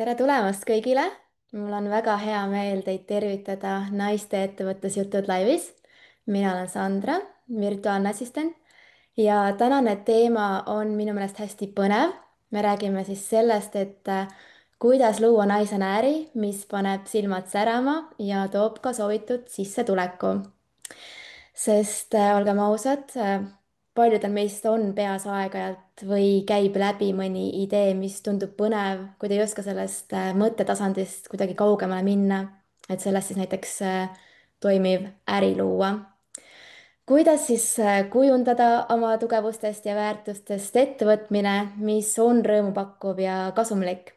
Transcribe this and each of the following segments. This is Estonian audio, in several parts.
tere tulemast kõigile! mul on väga hea meel teid tervitada Naiste ettevõtlusjutud laivis. mina olen Sandra, virtuaalne assistent ja tänane teema on minu meelest hästi põnev. me räägime siis sellest, kuidas luua naisena äri, mis paneb silmad särama ja toob ka soovitud sissetuleku. Sest olgem ausad, paljudel meist on peas aeg-ajalt või käib läbi mõni idee, mis tundub põnev, kuid ei oska sellest mõttetasandist kuidagi kaugemale minna, et sellest siis näiteks toimiv äri luua. kuidas siis kujundada oma tugevustest ja väärtustest ettevõtmine, mis on rõõmupakkuv ja kasumlik?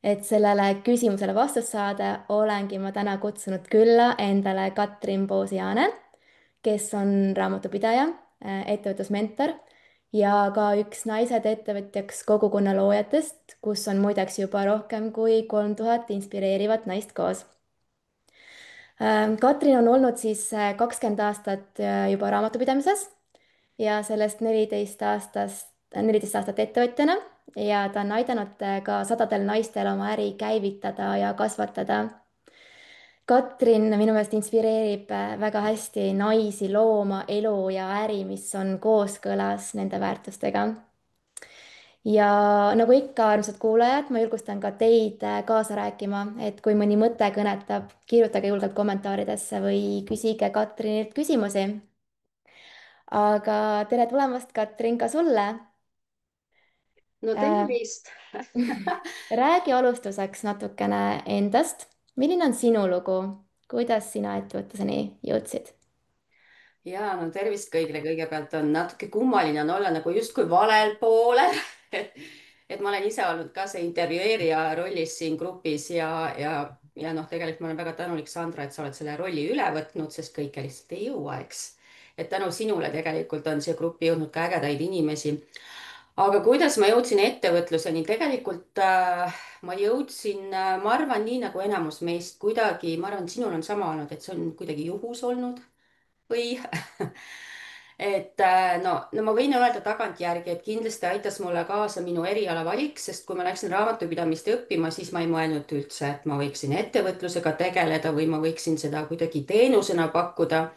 Et sellele küsimusele vastust saada, olengi ma täna kutsunud külla endale Katrin Poosiaane, kes on raamatupidaja, ettevõtlusmentor ja ka üks Naised ettevõtjaks kogukonna loojatest, kus on muideks juba rohkem kui 3000 inspireerivat naist koos. Katrin on olnud siis 20 aastat juba raamatupidamises ja sellest 14 aastat ettevõtjana ja ta on aidanud ka sadadel naistel oma äri käivitada ja kasvatada. Katrin minu meelest inspireerib väga hästi naisi looma elu ja äri, mis on kooskõlas nende väärtustega. Ja nagu ikka, armsad kuulajad, ma julgustan ka teid kaasa rääkima, et kui mõni mõte kõnetab, kirjutage julgelt kommentaaridesse või küsige Katrinilt küsimusi. aga tere tulemast, Katrin, ka sulle. No Äh, tervist! räägi alustuseks natukene endast. milline on sinu lugu? kuidas sina ettevõtluseni jõudsid? Ja no tervist kõigile, kõigepealt on natuke kummaline on olla nagu justkui valel poolel et ma olen ise olnud ka see intervjueerija rollis siin grupis ja noh, tegelikult ma olen väga tänulik, Sandra, et sa oled selle rolli üle võtnud, sest kõike lihtsalt ei jõua, eks. Et tänu sinule tegelikult on siia gruppi jõudnud ka ägedaid inimesi. Aga kuidas ma jõudsin ettevõtluseni? Tegelikult ma jõudsin, ma arvan, nii nagu enamus meist kuidagi, ma arvan, sinul on sama olnud, et see on kuidagi juhus olnud või no ma võin öelda tagantjärgi, et kindlasti aitas mulle kaasa minu eriala valik, sest kui ma läksin raamatupidamist õppima, siis ma ei mõelnud üldse, et ma võiksin ettevõtlusega tegeleda või ma võiksin seda kuidagi teenusena pakkuda.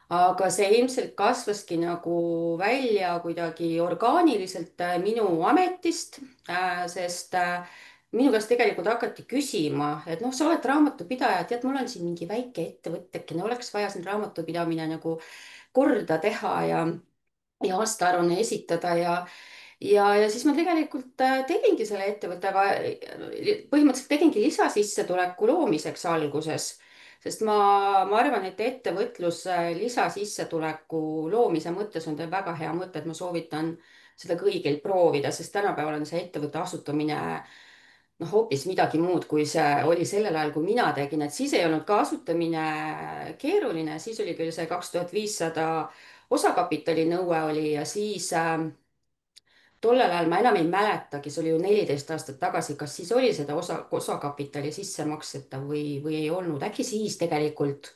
Aga see ilmselt kasvaski nagu välja kuidagi orgaaniliselt minu ametist, sest minu käest tegelikult hakati küsima, et noh, sa oled raamatupidaja, tead, mul on siin mingi väike ettevõttekene, oleks vaja siin raamatupidamine nagu korda teha ja aastaaruanne esitada ja siis ma tegelikult tegingi selle ettevõtte, aga põhimõtteliselt tegingi lisasissetuleku loomiseks alguses, sest ma arvan, et ettevõtlus lisasissetuleku loomise mõttes on teil väga hea mõte, et ma soovitan seda kõigil proovida, sest tänapäeval on see ettevõtte asutamine noh, hoopis midagi muud, kui see oli sellel ajal, kui mina tegin, et siis ei olnud ka asutamine keeruline, siis oli küll see 2500 osakapitali nõue oli ja siis tollel ajal ma enam ei mäletagi, see oli ju 14 aastat tagasi, kas siis oli seda osakapitali sissemakseta või ei olnud, äkki siis tegelikult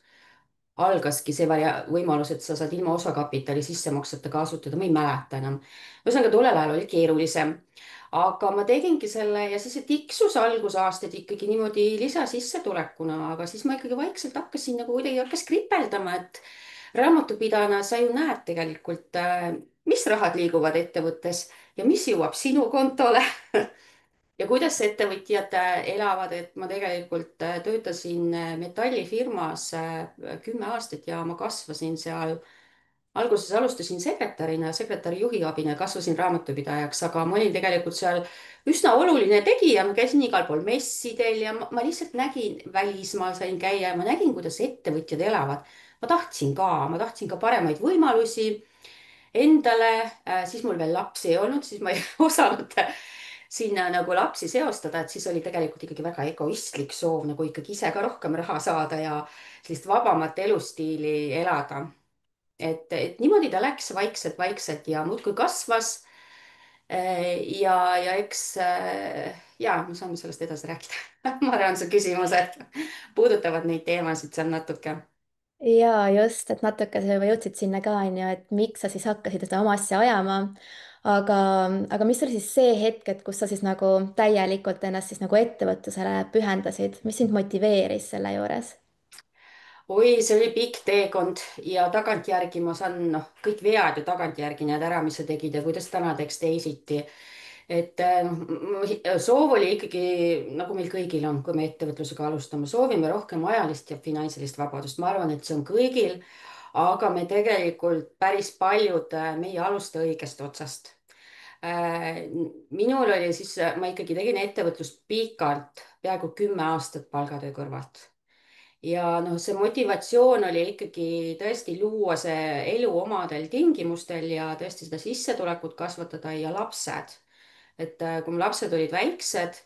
algaski see võimalus, et sa saad ilma osakapitali sissemakseta kasutada, ma ei mäleta enam. ühesõnaga, tollel ajal oli keerulisem. aga ma tegingi selle ja siis see tiksus algusaastaid ikkagi niimoodi lisasissetulekuna, aga siis ma ikkagi vaikselt hakkasin nagu kuidagi hakkas kripeldama, et raamatupidajana sa ju näed tegelikult, mis rahad liiguvad ettevõttes ja mis jõuab sinu kontole ja kuidas ettevõtjad elavad, et ma tegelikult töötasin metallifirmas 10 aastat ja ma kasvasin seal. Alguses alustasin sekretärina, sekretäri juhiabina, kasvasin raamatupidajaks, aga ma olin tegelikult seal üsna oluline tegija, ma käisin igal pool messidel ja ma lihtsalt nägin, välismaal sain käia ja ma nägin, kuidas ettevõtjad elavad. ma tahtsin ka paremaid võimalusi endale, siis mul veel lapsi ei olnud, siis ma ei osanud sinna nagu lapsi seostada, et siis oli tegelikult ikkagi väga egoistlik soov nagu ikkagi ise ka rohkem raha saada ja sellist vabamat elustiili elada. Et niimoodi ta läks vaikselt ja muudkui kasvas. ja eks ja me saame sellest edasi rääkida. ma arvan, su küsimused puudutavad neid teemasid seal natuke. jaa, just, et natuke sa juba jõudsid sinna ka, on ju, et miks sa siis hakkasid seda oma asja ajama. aga, aga mis oli siis see hetk, et kus sa siis nagu täielikult ennast siis nagu ettevõtlusele pühendasid, mis sind motiveeris selle juures? oi, see oli pikk teekond ja tagantjärgi ma saan, noh, kõik vead ju tagantjärgi näed ära, mis sa tegid ja kuidas täna teeks teisiti. et soov oli ikkagi, nagu meil kõigil on, kui me ettevõtlusega alustame, soovime rohkem ajalist ja finantsilist vabadust. ma arvan, et see on kõigil, aga me tegelikult päris paljud, me ei alusta õigest otsast. minul oli siis, ma ikkagi tegin ettevõtlust pikalt, peaaegu 10 aastat palgatöö kõrvalt ja noh, see motivatsioon oli ikkagi tõesti luua see elu omadel tingimustel ja tõesti seda sissetulekut kasvatada ja lapsed. Kui mu lapsed olid väiksed,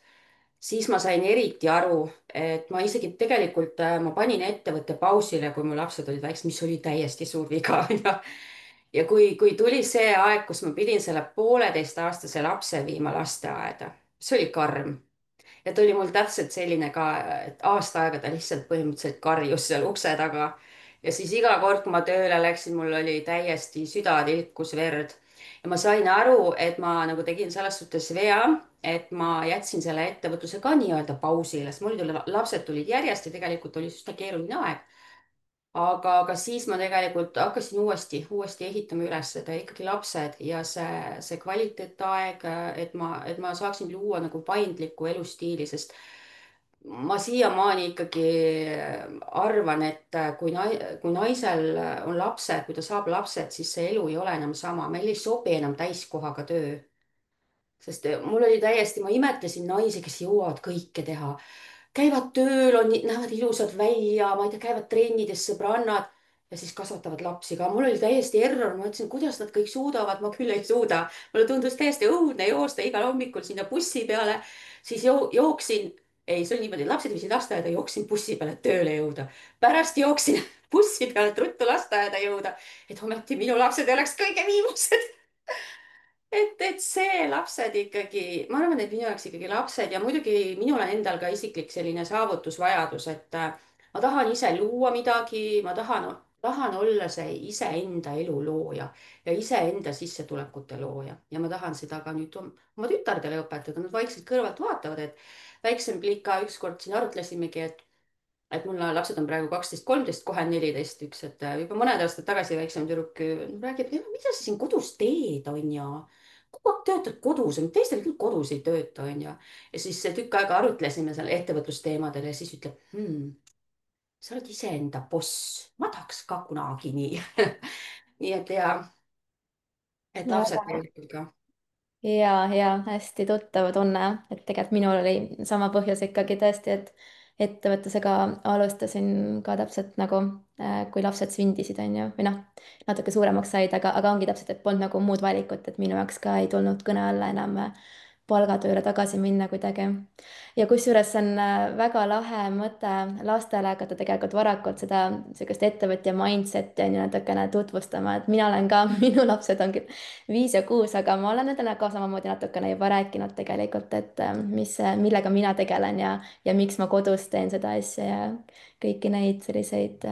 siis ma sain eriti aru, et ma isegi tegelikult, ma panin ettevõtte pausile, kui mu lapsed olid väiksed, mis oli täiesti suur viga ja kui tuli see aeg, kus ma pidin selle 1,5-aastase lapse viima lasteaeda, see oli karm ja ta oli mul täpselt selline ka, et aasta aega ta lihtsalt põhimõtteliselt karjus seal ukse taga. ja siis iga kord, kui ma tööle läksin, mul oli täiesti süda tilkus verd. ja ma sain aru, et ma nagu tegin selles suhtes vea, et ma jätsin selle ettevõtluse ka nii-öelda pausile, sest mul tuli, lapsed tulid järjest ja tegelikult oli üsna keeruline aeg aga siis ma tegelikult hakkasin uuesti ehitama üles seda ikkagi lapsed ja see kvaliteetaeg, et ma saaksin luua nagu paindlikku elustiili, sest ma siiamaani ikkagi arvan, et kui naisel on lapsed, kui ta saab lapsed, siis see elu ei ole enam sama, meil ei sobi enam täiskohaga töö sest mul oli täiesti, ma imetlesin naisi, kes jõuavad kõike teha. käivad tööl, näevad ilusad välja, ma ei tea, käivad trennides, sõbrannad ja siis kasvatavad lapsi ka. mul oli täiesti error, ma mõtlesin, kuidas nad kõik suudavad, ma küll ei suuda. mulle tundus täiesti õudne joosta igal hommikul sinna bussi peale, siis jooksin, ei, see oli niimoodi, lapsed viisid lasteaeda, jooksin bussi peale, et tööle jõuda. pärast jooksin bussi peale, et ruttu lasteaeda jõuda, et ometi minu lapsed ei oleks kõige viimased et see lapsed ikkagi, ma arvan, et minu jaoks ikkagi lapsed ja muidugi minul on endal ka isiklik selline saavutusvajadus, et ma tahan ise luua midagi, ma tahan olla see iseenda elu looja ja iseenda sissetulekute looja ja ma tahan seda ka nüüd oma tütardele õpetada, nad vaikselt kõrvalt vaatavad, et väiksem Klika ükskord siin arutlesimegi, et mul on lapsed on praegu 12, 13, kohe 14, üks, et juba mõned aastad tagasi väiksem tüdruk räägib, mida sa siin kodus teed, onju. kogu aeg töötad kodus, teistel küll kodus ei tööta, onju. ja siis tükk aega arutlesime seal ettevõtlusteemadel ja siis ütleb sa oled iseenda boss, ma tahaks ka kunagi nii nii et ja, et lapsed tegelikult ka. ja hästi tuttav tunne, et tegelikult minul oli sama põhjus ikkagi tõesti, et ettevõtlusega alustasin ka täpselt nagu, kui lapsed sündisid, on ju, või noh, natuke suuremaks said, aga ongi täpselt, et polnud nagu muud valikut, et minu jaoks ka ei tulnud kõne alla enam palgatööle tagasi minna kuidagi. ja kusjuures see on väga lahe mõte lastele hakata tegelikult varakult seda niisugust ettevõtja mindset'i on ju natukene tutvustama, et mina olen ka, minu lapsed on küll 5 ja 6, aga ma olen nendele ka samamoodi natukene juba rääkinud tegelikult, et millega mina tegelen ja miks ma kodus teen seda asja ja kõiki neid selliseid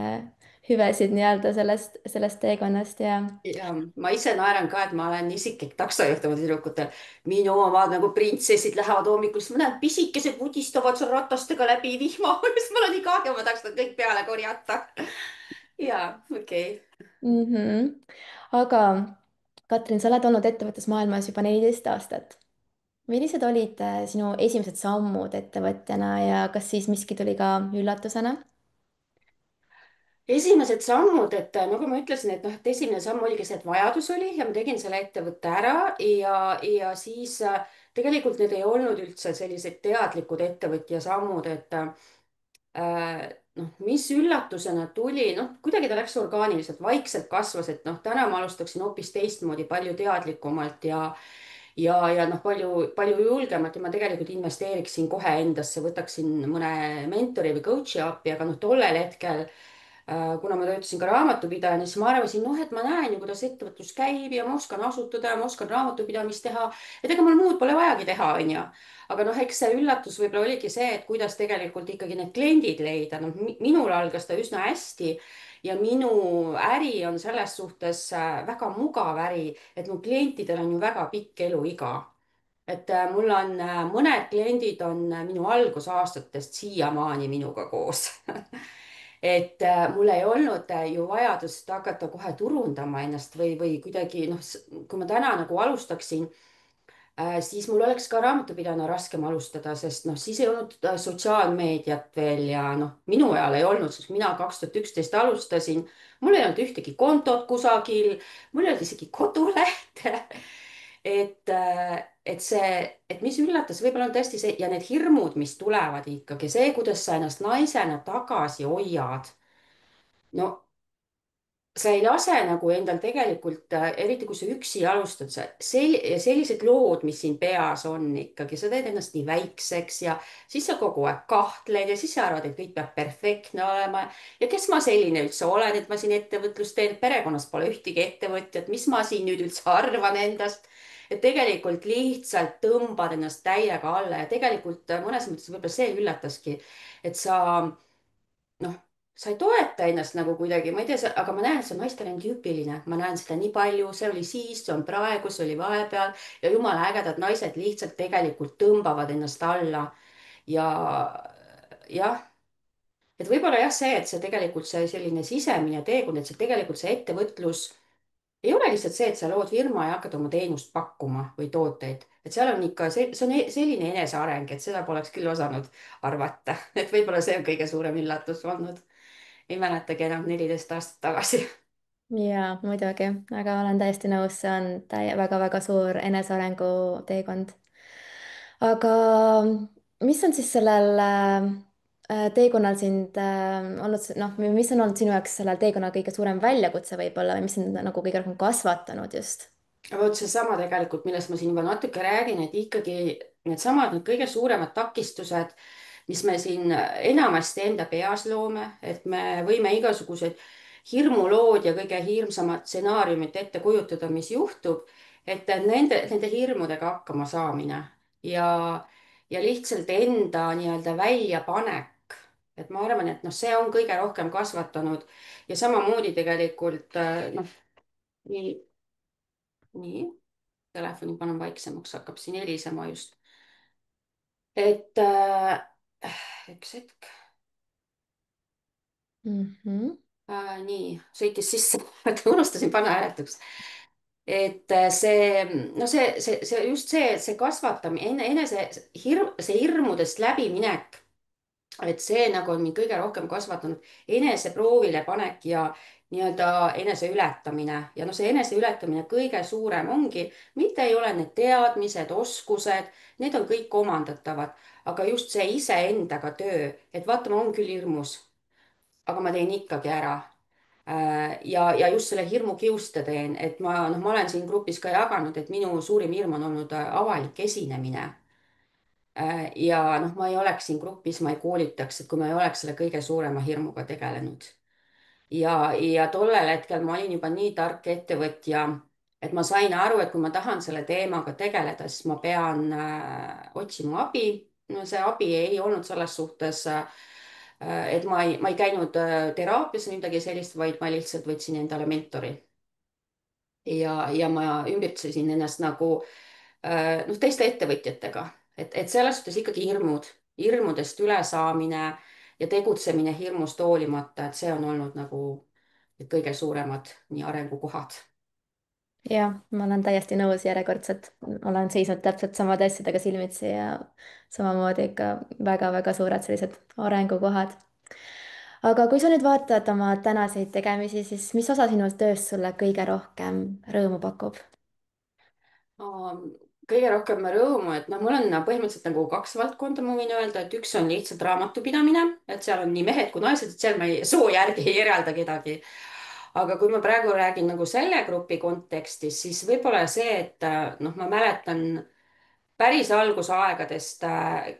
hüvesid nii-öelda sellest teekonnast ja ja ma ise naeran ka, et ma olen isiklik taksojuht oma tüdrukutel. minu omad nagu printsessid lähevad hommikul, siis ma näen, pisikesed vudistavad seal ratastega läbi vihma. siis mul on nii kahju, ma tahaks nad kõik peale korjata. ja okei okay. aga Katrin, sa oled olnud ettevõtlusmaailmas juba 14 aastat. Millised olid sinu esimesed sammud ettevõtjana ja kas siis miski tuli ka üllatusena? esimesed sammud, et nagu ma ütlesin, et noh, et esimene samm oligi see, et vajadus oli ja ma tegin selle ettevõtte ära ja siis tegelikult need ei olnud üldse sellised teadlikud ettevõtja sammud, et noh, mis üllatusena tuli, noh, kuidagi ta läks orgaaniliselt, vaikselt kasvas, et noh, täna ma alustaksin hoopis teistmoodi, palju teadlikumalt ja noh, palju julgemalt ja ma tegelikult investeeriksin kohe endasse, võtaksin mõne mentori või coach'i appi, aga noh, tollel hetkel kuna ma töötasin ka raamatupidajana, siis ma arvasin, noh, et ma näen ju, kuidas ettevõtlus käib ja ma oskan asutada ja ma oskan raamatupidamist teha. et ega mul muud pole vajagi teha, onju. aga noh, eks see üllatus võib-olla oligi see, et kuidas tegelikult ikkagi need kliendid leida. noh, minul algas ta üsna hästi ja minu äri on selles suhtes väga mugav äri, et mu klientidel on ju väga pikk eluiga. et mul on mõned kliendid on minu algusaastatest siiamaani minuga koos et mul ei olnud ju vajadust hakata kohe turundama ennast või kuidagi noh, kui ma täna nagu alustaksin, siis mul oleks ka raamatupidajana raskem alustada, sest noh, siis ei olnud sotsiaalmeediat veel ja noh, minu ajal ei olnud, sest mina 2011 alustasin, mul ei olnud ühtegi kontot kusagil, mul ei olnud isegi kodulehte et see, et mis üllatas, võib-olla on tõesti see ja need hirmud, mis tulevad ikkagi, see, kuidas sa ennast naisena tagasi hoiad. no sa ei lase nagu endal tegelikult, eriti kui sa üksi alustad, sellised lood, mis siin peas on ikkagi, sa teed ennast nii väikseks ja siis sa kogu aeg kahtled ja siis sa arvad, et kõik peab perfektne olema. ja kes ma selline üldse olen, et ma siin ettevõtlust teen, perekonnas pole ühtegi ettevõtjat, mis ma siin nüüd üldse arvan endast. et tegelikult lihtsalt tõmbad ennast täiega alla ja tegelikult mõnes mõttes võib-olla see üllataski, et sa noh, sa ei toeta ennast nagu kuidagi, ma ei tea, aga ma näen, et see on naistele nii tüüpiline, ma näen seda nii palju, see oli siis, see on praegu, see oli vahepeal ja jumala ägedad naised lihtsalt tegelikult tõmbavad ennast alla ja jah, et võib-olla jah, see, et see tegelikult see selline sisemine teekond, et see tegelikult see ettevõtlus ei ole lihtsalt see, et sa lood firma ja hakkad oma teenust pakkuma või tooteid, et seal on ikka see on selline eneseareng, et seda poleks küll osanud arvata, et võib-olla see on kõige suurem üllatus olnud. Ei mäletagi enam 14 aastat tagasi. jaa, muidugi, aga olen täiesti nõus, see on väga-väga suur enesearengu teekond. aga mis on siis sellel teekonnal sind olnud, noh, mis on olnud sinu jaoks sellel teekonnal kõige suurem väljakutse võib-olla või mis sind nagu kõige rohkem kasvatanud just? vot seesama tegelikult, millest ma siin juba natuke räägin, et ikkagi need kõige suuremad takistused, mis me siin enamasti enda peas loome, et me võime igasugused hirmulood ja kõige hirmsamad stsenaariumid ette kujutada, mis juhtub, et nende hirmudega hakkama saamine ja, ja lihtsalt enda nii-öelda väljapanek. et ma arvan, et noh, see on kõige rohkem kasvatanud ja samamoodi tegelikult noh, nii, nii telefoni panen vaiksemaks, hakkab siin helisema just. et üks hetk Mhm. nii, sõitis sisse unustasin panna hääletuks. et see, no just see kasvatamine, see hirmudest läbiminek, et see nagu on mind kõige rohkem kasvatanud, eneseproovile panek ja nii-öelda eneseületamine ja noh, see eneseületamine kõige suurem ongi, mitte ei ole need teadmised, oskused, need on kõik omandatavad, aga just see iseendaga töö, et vaata, ma olen küll hirmus, aga ma teen ikkagi ära. ja just selle hirmu kiuste teen, et noh, ma olen siin grupis ka jaganud, et minu suurim hirm on olnud avalik esinemine. ja noh, ma ei oleks siin grupis, ma ei koolitaks, et kui ma ei oleks selle kõige suurema hirmuga tegelenud. ja tollel hetkel ma olin juba nii tark ettevõtja, et ma sain aru, et kui ma tahan selle teemaga tegeleda, siis ma pean otsima abi. no see abi ei olnud selles suhtes, et ma ei käinud teraapias või midagi sellist, vaid ma lihtsalt võtsin endale mentori ja ma ümbritsesin ennast nagu noh, teiste ettevõtjatega, et selles suhtes ikkagi hirmudest ülesaamine ja tegutsemine hirmust hoolimata, et see on olnud nagu need kõige suuremad nii arengukohad. jah, ma olen täiesti nõus, järjekordselt olen seisnud täpselt samade asjadega silmitsi ja samamoodi ikka väga-väga suured sellised arengukohad. aga kui sa nüüd vaatad oma tänaseid tegemisi, siis mis osa sinu tööst sulle kõige rohkem rõõmu pakub? kõige rohkem rõõmu, et noh, mul on põhimõtteliselt nagu kaks valdkonda, ma võin öelda, et üks on lihtsalt raamatupidamine, et seal on nii mehed kui naised, et seal ma soo järgi ei eralda kedagi. aga kui ma praegu räägin nagu selle grupi kontekstis, siis võib-olla see, et noh, ma mäletan päris algusaegadest,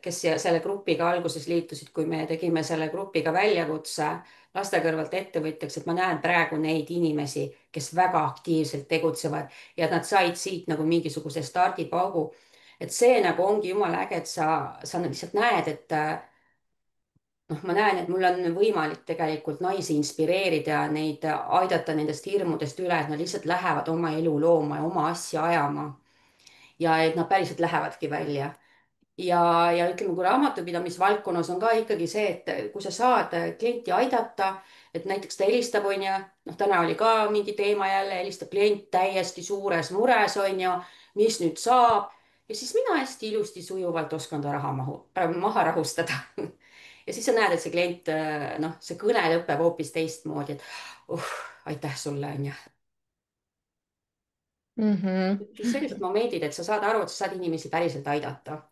kes selle grupiga alguses liitusid, kui me tegime selle grupiga väljakutse laste kõrvalt ettevõtjaks, et ma näen praegu neid inimesi, kes väga aktiivselt tegutsevad ja nad said siit nagu mingisuguse stardipaugu. et see nagu ongi jumala äge, et sa lihtsalt näed, et noh, ma näen, et mul on võimalik tegelikult naisi inspireerida ja neid aidata nendest hirmudest üle, et nad lihtsalt lähevad oma elu looma ja oma asja ajama ja et nad päriselt lähevadki välja ja ütleme, kui raamatupidamisvaldkonnas on ka ikkagi see, et kui sa saad klienti aidata, et näiteks ta helistab, onju, noh, täna oli ka mingi teema jälle, helistab klient täiesti suures mures, onju, mis nüüd saab. ja siis mina hästi ilusti sujuvalt oskan ta maha rahustada. ja siis sa näed, et see klient, noh, see kõne lõpeb hoopis teistmoodi, et aitäh sulle, onju. Mhm. sellised momendid, et sa saad aru, et sa saad inimesi päriselt aidata.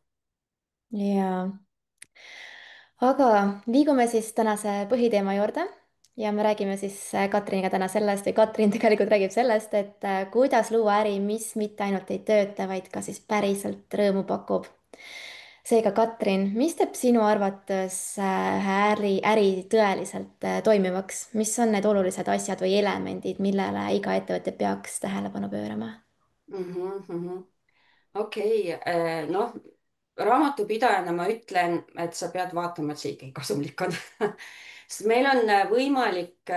jaa, aga liigume siis tänase põhiteema juurde ja me räägime siis Katriniga täna sellest või Katrin tegelikult räägib sellest, et kuidas luua äri, mis mitte ainult ei tööta, vaid ka siis päriselt rõõmu pakub. Seega, Katrin, mis teeb sinu arvates äri tõeliselt toimivaks, mis on need olulised asjad või elemendid, millele iga ettevõtja peaks tähelepanu pöörama? Okei, noh, raamatupidajana ma ütlen, et sa pead vaatama, et see ikkagi kasumlik on. sest meil on võimalik,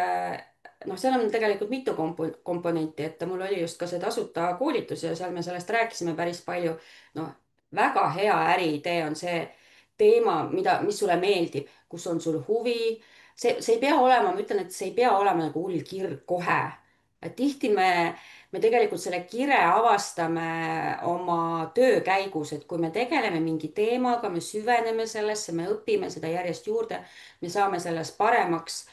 noh, seal on tegelikult mitu komponenti, et mul oli just ka see tasuta koolitus ja seal me sellest rääkisime päris palju. noh, väga hea äriidee on see teema, mis sulle meeldib, kus on sul huvi. see ei pea olema, ma ütlen, et see ei pea olema nagu hull kirg kohe. et tihti me tegelikult selle kire avastame oma töö käigus, et kui me tegeleme mingi teemaga, me süveneme sellesse, me õpime seda järjest juurde, me saame selles paremaks.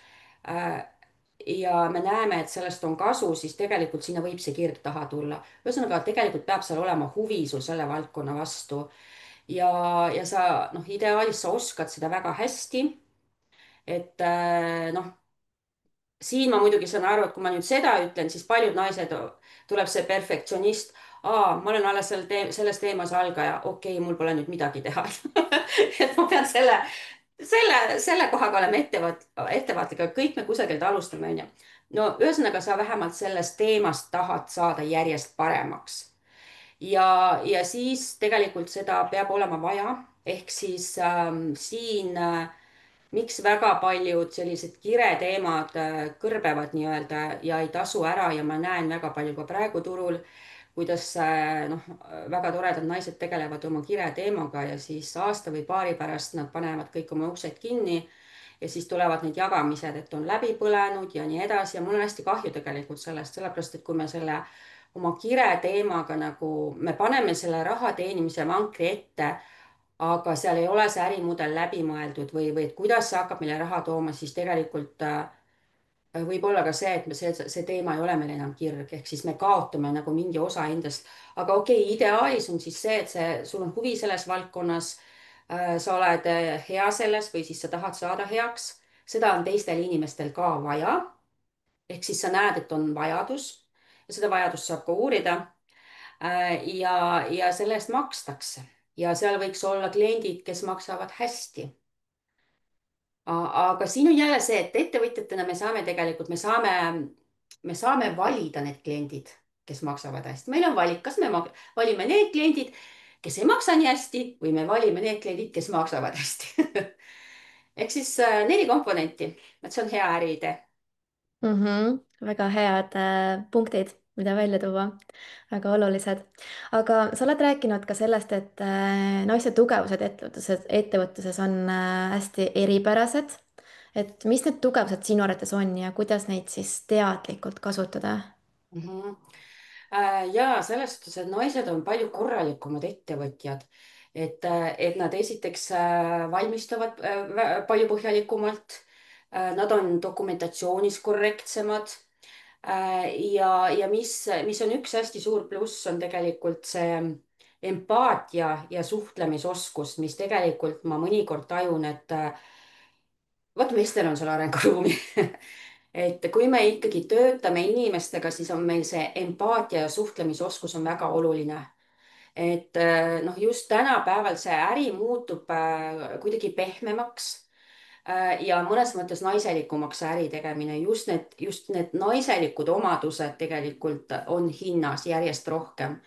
ja me näeme, et sellest on kasu, siis tegelikult sinna võib see kirg taha tulla. ühesõnaga, tegelikult peab seal olema huvi sul selle valdkonna vastu ja sa noh, ideaalis sa oskad seda väga hästi. et noh, siin ma muidugi saan aru, et kui ma nüüd seda ütlen, siis paljud naised, tuleb see perfektsionist. Ma olen alles selles teemas algaja, okei, mul pole nüüd midagi teha et ma pean selle kohaga olema ettevaatlik, aga kõik me kusagilt alustame, onju. no ühesõnaga, sa vähemalt sellest teemast tahad saada järjest paremaks. ja siis tegelikult seda peab olema vaja, ehk siis siin miks väga paljud sellised kireteemad kõrbevad nii-öelda ja ei tasu ära ja ma näen väga palju ka praegu turul, kuidas noh, väga toredad naised tegelevad oma kireteemaga ja siis aasta või paari pärast nad panevad kõik oma uksed kinni ja siis tulevad need jagamised, et on läbi põlenud ja nii edasi ja mul on hästi kahju tegelikult sellest, sellepärast et kui me selle oma kireteemaga nagu, me paneme selle raha teenimise vankri ette, aga seal ei ole see ärimudel läbi mõeldud või et kuidas see hakkab meile raha tooma, siis tegelikult võib olla ka see, et see teema ei ole meil enam kirg, ehk siis me kaotame nagu mingi osa endast. aga okei, ideaalis on siis see, et sul on huvi selles valdkonnas, sa oled hea selles või siis sa tahad saada heaks. seda on teistel inimestel ka vaja. ehk siis sa näed, et on vajadus ja seda vajadust saab ka uurida. ja selle eest makstakse ja seal võiks olla kliendid, kes maksavad hästi. aga siin on jälle see, et ettevõtjatena me saame tegelikult, me saame valida need kliendid, kes maksavad hästi. meil on valik, kas me valime need kliendid, kes ei maksa nii hästi või me valime need kliendid, kes maksavad hästi. ehk siis 4 komponenti, et see on hea äriidee. Väga head punktid, mida välja tuua, väga olulised. aga sa oled rääkinud ka sellest, et naiste tugevused ettevõtluses on hästi eripärased. Et mis need tugevused sinu arvates on ja kuidas neid siis teadlikult kasutada? Mhm. Ja selles suhtes, et naised on palju korralikumad ettevõtjad, et nad esiteks valmistuvad palju põhjalikumalt. Nad on dokumentatsioonis korrektsemad. ja mis on üks hästi suur pluss, on tegelikult see empaatia ja suhtlemisoskus, mis tegelikult ma mõnikord tajun, et vot meestel on seal arenguruumi. et kui me ikkagi töötame inimestega, siis on meil see empaatia ja suhtlemisoskus on väga oluline. et noh, just tänapäeval see äri muutub kuidagi pehmemaks ja mõnes mõttes naiselikumaks see äri tegemine. Just need naiselikud omadused tegelikult on hinnas järjest rohkem.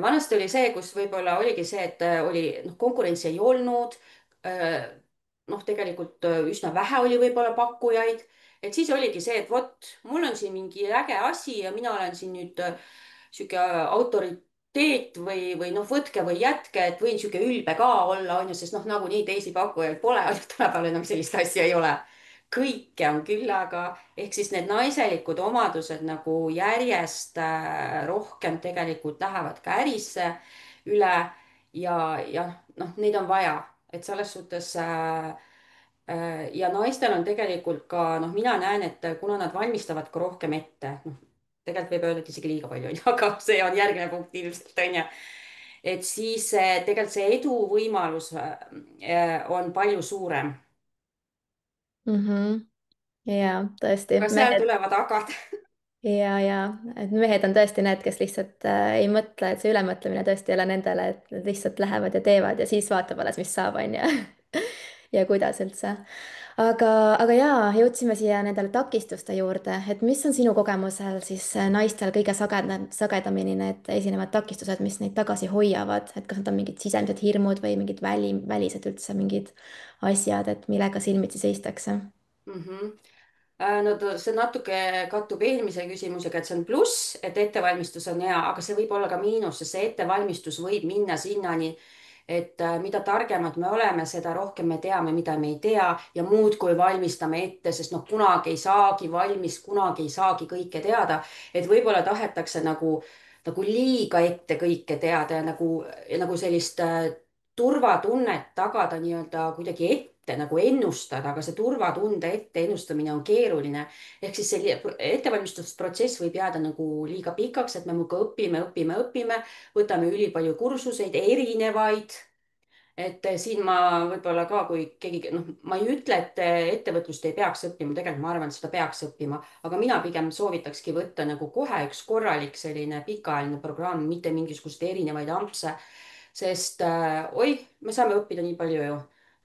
Vanasti oli see, kus võib-olla oligi see, et oli noh, konkurentsi ei olnud. Noh, tegelikult üsna vähe oli võib-olla pakkujaid, et siis oligi see, et vot, mul on siin mingi äge asi ja mina olen siin nüüd sihuke autoriteet või noh, võtke või jätke, et võin sihuke ülbe ka olla, on ju, sest noh, nagunii teisi pakkujaid pole, on ju, tänapäeval enam sellist asja ei ole. kõike on küllaga, ehk siis need naiselikud omadused nagu järjest rohkem tegelikult lähevad ka ärisse üle ja noh, neid on vaja, et selles suhtes ja naistel on tegelikult ka, noh, mina näen, et kuna nad valmistavad ka rohkem ette, noh, tegelikult võib öelda, et isegi liiga palju, on ju, aga see on järgmine punkt ilmselt, on ju. et siis tegelikult see eduvõimalus on palju suurem. Mhm. Ja tõesti, aga seal mehed tulevad agad. ja et mehed on tõesti need, kes lihtsalt ei mõtle, et see ülemõtlemine tõesti ei ole nendele, et nad lihtsalt lähevad ja teevad ja siis vaatavad alles, mis saab, on ju. ja kuidas üldse. aga, aga jaa, jõudsime siia nendele takistuste juurde, et mis on sinu kogemusel siis naistel kõige sagedamini need esinevad takistused, mis neid tagasi hoiavad, et kas need on mingid sisemised hirmud või mingid välised üldse mingid asjad, et millega silmitsi seistakse? Mhm. No see natuke kattub eelmise küsimusega, et see on pluss, et ettevalmistus on hea, aga see võib olla ka miinus, sest see ettevalmistus võib minna sinnani, et mida targemad me oleme, seda rohkem me teame, mida me ei tea ja muudkui valmistame ette, sest noh, kunagi ei saagi valmis, kunagi ei saagi kõike teada. et võib-olla tahetakse nagu liiga ette kõike teada ja nagu sellist turvatunnet tagada nii-öelda kuidagi ette, nagu ennustada, aga see turvatunde ette ennustamine on keeruline. ehk siis see ettevalmistusprotsess võib jääda nagu liiga pikaks, et me muudkui õpime, õpime, õpime, võtame ülipalju kursuseid, erinevaid. et siin ma võib-olla ka, kui keegi, noh, ma ei ütle, et ettevõtlust ei peaks õppima, tegelikult ma arvan, et seda peaks õppima, aga mina pigem soovitakski võtta nagu kohe üks korralik selline pikaajaline programm, mitte mingisuguseid erinevaid ampse, sest oih, me saame õppida nii palju ju.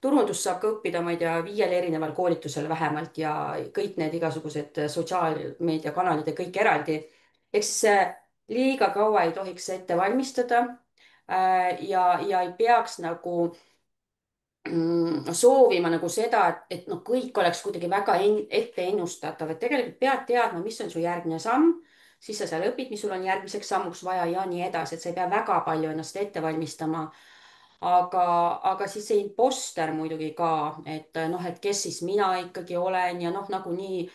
turundust saab ka õppida, ma ei tea, 5 erineval koolitusel vähemalt ja kõik need igasugused sotsiaalmeediakanalid ja kõik eraldi. ehk siis liiga kaua ei tohiks ette valmistada ja ei peaks nagu soovima nagu seda, et noh, kõik oleks kuidagi väga ette ennustatav, et tegelikult pead teadma, mis on su järgmine samm, siis sa seal õpid, mis sul on järgmiseks sammuks vaja ja nii edasi, et sa ei pea väga palju ennast ette valmistama. aga siis see imposter muidugi ka, et noh, et kes siis mina ikkagi olen ja noh, nagunii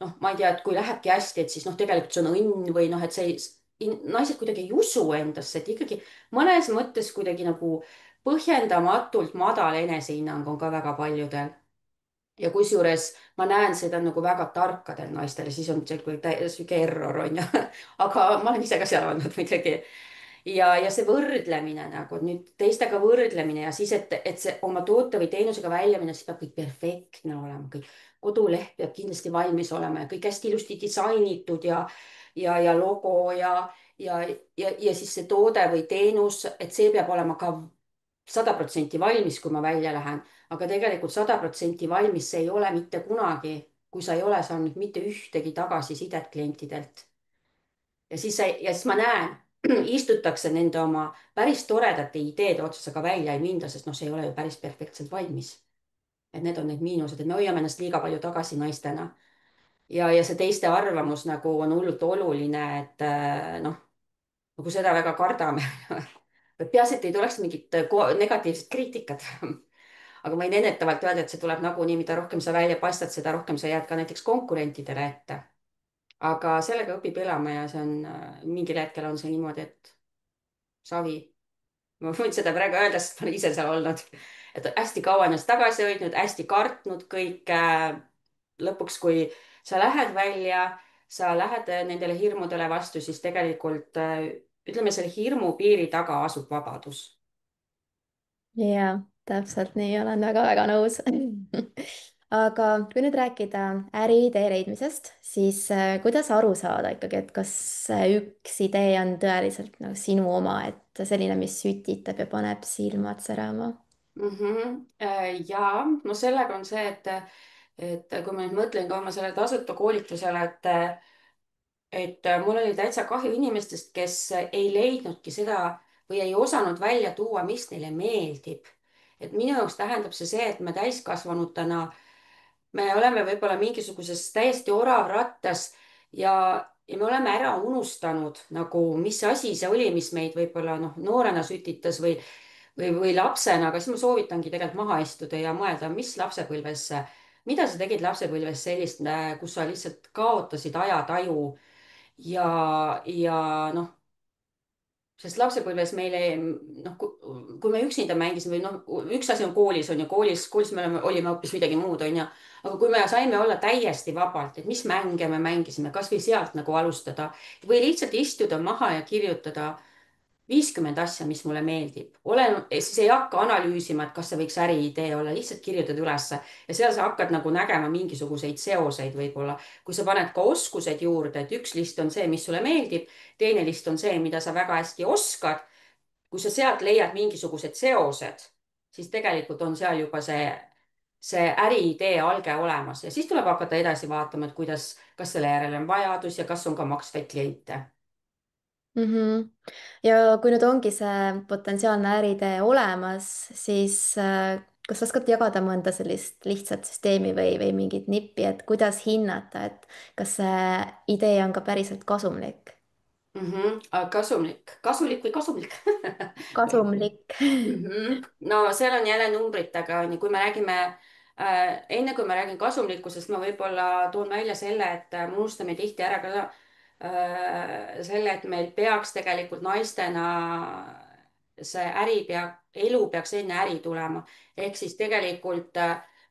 noh, ma ei tea, et kui lähebki hästi, et siis noh, tegelikult see on õnn või noh, et see naised kuidagi ei usu endasse, et ikkagi mõnes mõttes kuidagi nagu põhjendamatult madal enesehinnang on ka väga paljudel. ja kusjuures ma näen seda nagu väga tarkadel naistel, siis on sihuke error on ju. aga ma olen ise ka seal olnud muidugi ja see võrdlemine nagu nüüd teistega võrdlemine ja siis, et see oma toote või teenusega välja minna, siis peab kõik perfektne olema, kõik koduleht peab kindlasti valmis olema ja kõik hästi ilusti disainitud ja logo ja siis see toode või teenus, et see peab olema ka 100% valmis, kui ma välja lähen, aga tegelikult 100% valmis see ei ole mitte kunagi, kui sa ei ole saanud mitte ühtegi tagasisidet klientidelt ja siis ma näen, istutakse nende oma päris toredate ideede otsas, aga välja ei minda, sest noh, see ei ole ju päris perfektselt valmis. et need on need miinused, et me hoiame ennast liiga palju tagasi naistena. ja see teiste arvamus nagu on hullult oluline, et noh, nagu seda väga kardame. peaasi, et ei tuleks mingit negatiivset kriitikat. aga ma võin ennetavalt öelda, et see tuleb nagunii, mida rohkem sa välja paistad, seda rohkem sa jääd ka näiteks konkurentidele ette. aga sellega õpib elama ja see on mingil hetkel on see niimoodi, et savi. ma võin seda praegu öelda, sest ma olen ise seal olnud. et hästi kaua ennast tagasi hoidnud, hästi kartnud kõike. lõpuks, kui sa lähed välja, sa lähed nendele hirmudele vastu, siis tegelikult ütleme, selle hirmu piiri taga asub vabadus. jaa, täpselt nii, olen väga-väga nõus. aga kui nüüd rääkida äriidee leidmisest, siis kuidas aru saada ikkagi, et kas üks idee on tõeliselt nagu sinu oma, et selline, mis sütitab ja paneb silmad särama. Ja no sellega on see, et kui ma nüüd mõtlen ka oma selle tasuta koolitusele, et mul oli täitsa kahju inimestest, kes ei leidnudki seda või ei osanud välja tuua, mis neile meeldib. et minu jaoks tähendab see, et me täiskasvanutena, me oleme võib-olla mingisuguses täiesti oravrattas ja, ja me oleme ära unustanud nagu, mis asi see oli, mis meid võib-olla noh, noorena sütitas või lapsena, aga siis ma soovitangi tegelikult maha istuda ja mõelda, mis lapsepõlves, mida sa tegid lapsepõlves sellist, kus sa lihtsalt kaotasid ajataju ja noh, sest lapsepõlves meile noh, kui me üksinda mängisime või noh, üks asi on koolis on ju, koolis me olime hoopis midagi muud, on ju. aga kui me saime olla täiesti vabalt, et mis mänge me mängisime, kasvõi sealt nagu alustada või lihtsalt istuda maha ja kirjutada 50 asja, mis mulle meeldib. Siis ei hakka analüüsima, et kas see võiks äriidee olla, lihtsalt kirjutad ülesse ja seal sa hakkad nagu nägema mingisuguseid seoseid võib-olla. kui sa paned ka oskused juurde, et üks list on see, mis sulle meeldib, teine list on see, mida sa väga hästi oskad. kui sa sealt leiad mingisugused seosed, siis tegelikult on seal juba see äriidee alge olemas ja siis tuleb hakata edasi vaatama, et kuidas, kas selle järele on vajadus ja kas on ka maksvaid kliente. Mhm. Ja kui nüüd ongi see potentsiaalne äriidee olemas, siis kas sa oskad jagada mõnda sellist lihtsat süsteemi või mingit nippi, et kuidas hinnata, et kas see idee on ka päriselt kasumlik? Kasulik või kasumlik kasumlik. No seal on jälle numbritega, on ju, kui me räägime enne kui ma räägin kasumlikkusest, ma võib-olla toon välja selle, et me unustame tihti ära ka selle, et meil peaks tegelikult naistena see elu peaks enne äri tulema. ehk siis tegelikult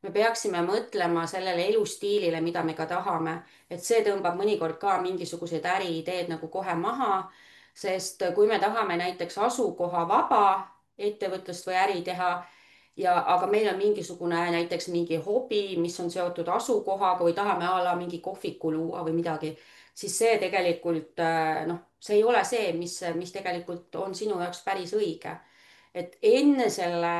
me peaksime mõtlema sellele elustiilile, mida me ka tahame, et see tõmbab mõnikord ka mingisugused äriideed nagu kohe maha, sest kui me tahame näiteks asukohavaba ettevõtlust või äri teha, aga meil on mingisugune näiteks mingi hobi, mis on seotud asukohaga või tahame a la mingi kohviku luua või midagi, siis see tegelikult noh, see ei ole see, mis tegelikult on sinu jaoks päris õige. et enne selle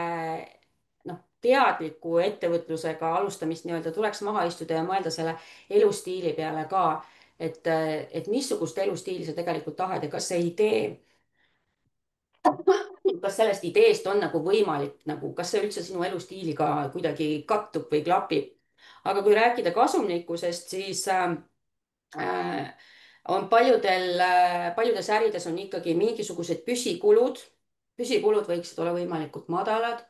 noh, teadliku ettevõtlusega alustamist nii-öelda tuleks maha istuda ja mõelda selle elustiili peale ka, et missugust elustiili sa tegelikult tahad ja kas see idee, kas sellest ideest on nagu võimalik nagu, kas see üldse sinu elustiiliga kuidagi kattub või klapib. aga kui rääkida kasumlikkusest, siis äh, on paljudes ärides on ikkagi mingisugused püsikulud. püsikulud võiksid olla võimalikult madalad.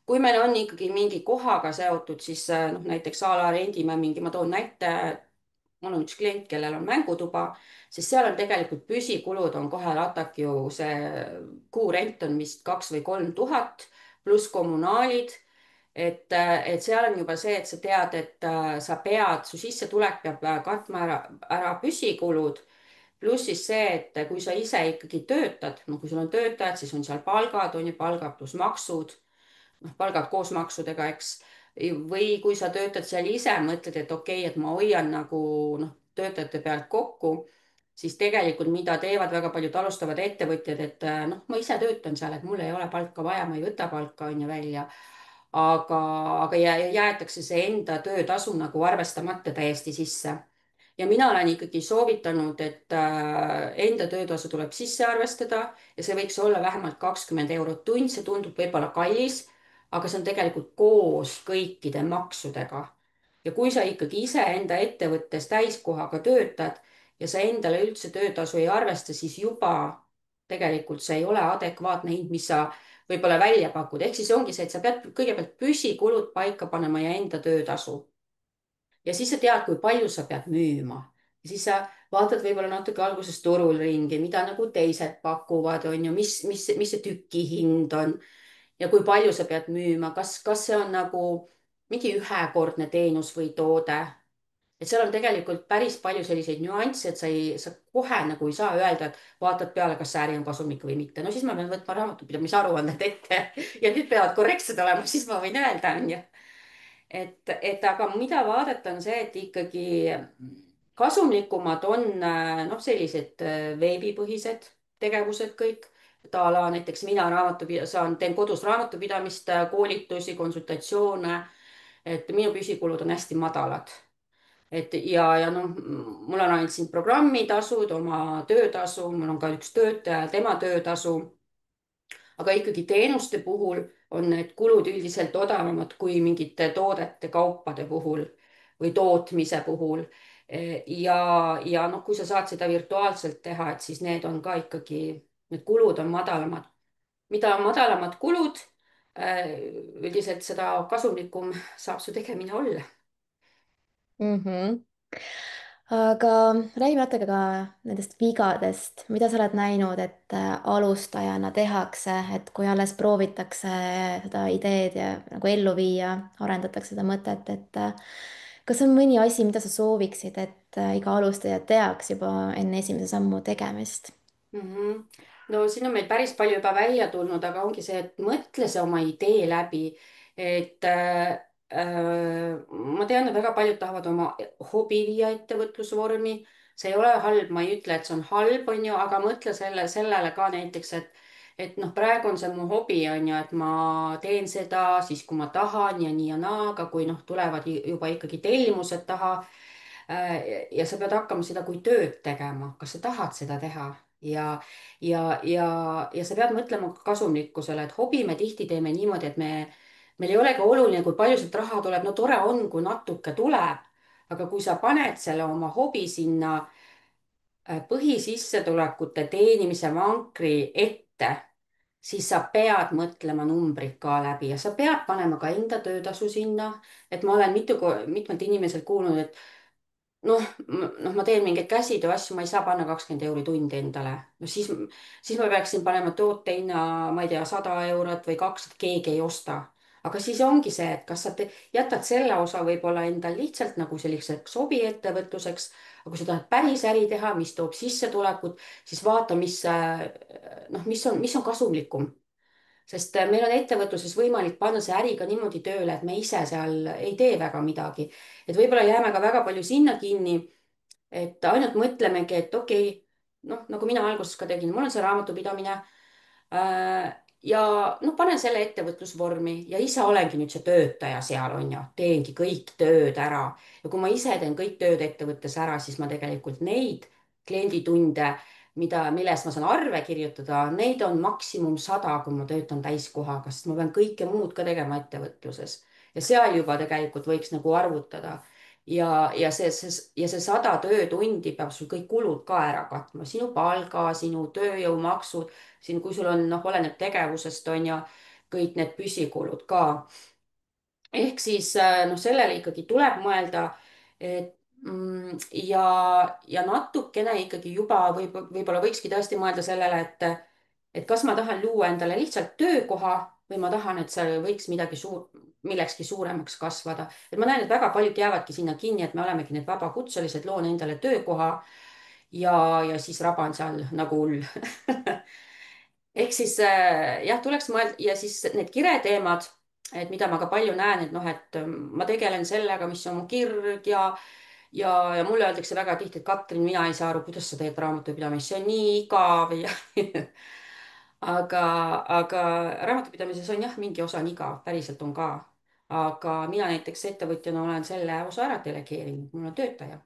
kui meil on ikkagi mingi kohaga seotud, siis noh, näiteks a la rendime mingi, ma toon näite, mul on üks klient, kellel on mängutuba, siis seal on tegelikult püsikulud on kohe latak ju see kuurent on vist 2 või 3 tuhat pluss kommunaalid. et seal on juba see, et sa tead, et sa pead, su sissetulek peab katma ära püsikulud. pluss siis see, et kui sa ise ikkagi töötad, no kui sul on töötajad, siis on seal palgad, on ju, palgad pluss maksud, noh, palgad koos maksudega, eks. või kui sa töötad seal ise, mõtled, et okei, et ma hoian nagu noh, töötajate pealt kokku, siis tegelikult, mida teevad väga paljud alustavad ettevõtjad, et noh, ma ise töötan seal, et mul ei ole palka vaja, ma ei võta palka, on ju, välja. aga jäetakse see enda töötasu nagu arvestamata täiesti sisse ja mina olen ikkagi soovitanud, et enda töötasu tuleb sisse arvestada ja see võiks olla vähemalt 20 eurot tund, see tundub võib-olla kallis, aga see on tegelikult koos kõikide maksudega. ja kui sa ikkagi iseenda ettevõttes täiskohaga töötad ja sa endale üldse töötasu ei arvesta, siis juba tegelikult see ei ole adekvaatne hind, mis sa võib-olla välja pakud, ehk siis ongi see, et sa pead kõigepealt püsikulud paika panema ja enda töötasu ja siis sa tead, kui palju sa pead müüma. ja siis sa vaatad võib-olla natuke alguses turul ringi, mida nagu teised pakuvad, on ju, mis see tükihind on ja kui palju sa pead müüma, kas see on nagu mingi ühekordne teenus või toode. et seal on tegelikult päris palju selliseid nüansse, et sa kohe nagu ei saa öelda, et vaatad peale, kas see äri on kasumlik või mitte. no siis ma pean võtma raamatupidamisaruanded ette ja nüüd peavad korrektsed olema, siis ma võin öelda, on ju aga mida vaadata, on see, et ikkagi kasumlikumad on noh, sellised veebipõhised tegevused kõik. et a la näiteks mina teen kodus raamatupidamist, koolitusi, konsultatsioone, et minu püsikulud on hästi madalad. Ja noh, mul on ainult siin programmitasud, oma töötasu, mul on ka üks töötaja, tema töötasu, aga ikkagi teenuste puhul on need kulud üldiselt odavamad kui mingite toodete, kaupade puhul või tootmise puhul. ja, ja noh, kui sa saad seda virtuaalselt teha, et siis need on ka ikkagi, need kulud on madalamad. Mida madalamad kulud, üldiselt seda kasumlikum saab su tegemine olla. Mhm. aga räägime natuke ka nendest vigadest, mida sa oled näinud, et alustajana tehakse, et kui alles proovitakse seda ideed ja nagu ellu viia, arendatakse seda mõtet, et kas on mõni asi, mida sa sooviksid, et iga alustaja teaks juba enne esimese sammu tegemist? Mhm. No siin on meil päris palju juba välja tulnud, aga ongi see, et mõtle see oma idee läbi. et ma tean, et väga paljud tahavad oma hobi viia ettevõtlusvormi. See ei ole halb, ma ei ütle, et see on halb, on ju, aga mõtle sellele ka näiteks, et noh, praegu on see mu hobi, on ju, et ma teen seda siis, kui ma tahan ja nii ja naa, aga kui noh, tulevad juba ikkagi tellimused taha, ja sa pead hakkama seda kui tööd tegema, kas sa tahad seda teha ja, ja sa pead mõtlema ka kasumlikkusele, et hobi me tihti teeme niimoodi, et meil ei olegi oluline, kui palju sealt raha tuleb, no tore on, kui natuke tuleb, aga kui sa paned selle oma hobi sinna põhisissetulekute teenimise vankri ette, siis sa pead mõtlema numbrid ka läbi ja sa pead panema ka enda töötasu sinna. et ma olen mitmelt inimeselt kuulnud, et noh, ma teen mingeid käsitöö asju, ma ei saa panna 20 € tundi endale. no siis ma peaksin panema toote hinna, ma ei tea, 100 € või 200, keegi ei osta. aga siis ongi see, et kas sa jätad selle osa võib-olla endal lihtsalt nagu selliseks hobiettevõtluseks, aga kui sa tahad päris äri teha, mis toob sissetulekut, siis vaata, noh, mis on kasumlikum, sest meil on ettevõtluses võimalik panna see äri ka niimoodi tööle, et me ise seal ei tee väga midagi. et võib-olla jääme ka väga palju sinna kinni, et ainult mõtlemegi, et okei, noh, nagu mina alguses ka tegin, mul on see raamatupidamine. ja noh, panen selle ettevõtlusvormi ja ise olengi nüüd see töötaja seal, on ju, teengi kõik tööd ära. ja kui ma ise teen kõik tööd ettevõttes ära, siis ma tegelikult neid klienditunde, mille eest ma saan arve kirjutada, neid on maksimum 100, kui ma töötan täiskohaga, sest ma pean kõike muud ka tegema ettevõtluses. ja seal juba tegelikult võiks nagu arvutada ja see 100 töötundi peab sul kõik kulud ka ära katma, sinu palga, sinu tööjõumaksud, kui sul on, noh, oleneb tegevusest, on ju, kõik need püsikulud ka. ehk siis noh, sellele ikkagi tuleb mõelda, et ja natukene ikkagi juba võib-olla võikski tõesti mõelda sellele, et kas ma tahan luua endale lihtsalt töökoha või ma tahan, et see võiks millekski suuremaks kasvada. et ma näen, et väga paljud jäävadki sinna kinni, et me olemegi need vabakutselised, loon endale töökoha ja siis raban seal nagu hull. ehk siis jah, tuleks mõelda ja siis need kireteemad, et mida ma ka palju näen, et noh, et ma tegelen sellega, mis on mu kirg ja mulle öeldakse väga tihti, et Katrin, mina ei saa aru, kuidas sa teed raamatupidamist, see on nii igav ja aga raamatupidamises on jah, mingi osa on igav, päriselt on ka. aga mina näiteks ettevõtjana olen selle osa ära delegeerinud, mul on töötaja.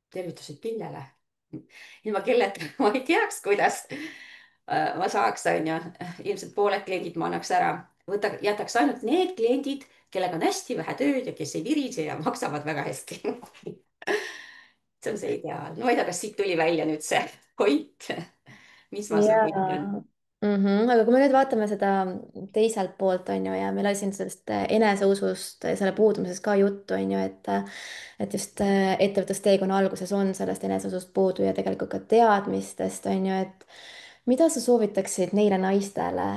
tervitused Pillele, ilma kelleta ma ei teaks, kuidas ma saaks, onju, ilmselt pooled kliendid ma annaks ära, jätaks ainult need kliendid, kellega on hästi vähe tööd ja kes ei virise ja maksavad väga hästi. see on see ideaal. no ma ei tea, kas siit tuli välja nüüd see point, mis ma seal mõtlen. jaa. Aga kui me nüüd vaatame seda teiselt poolt, on ju, ja meil oli siin sellest eneseusust, selle puudumisest ka juttu, on ju, et just ettevõtlusteekonna alguses on sellest eneseusust puudu ja tegelikult ka teadmistest, on ju, et mida sa soovitaksid neile naistele,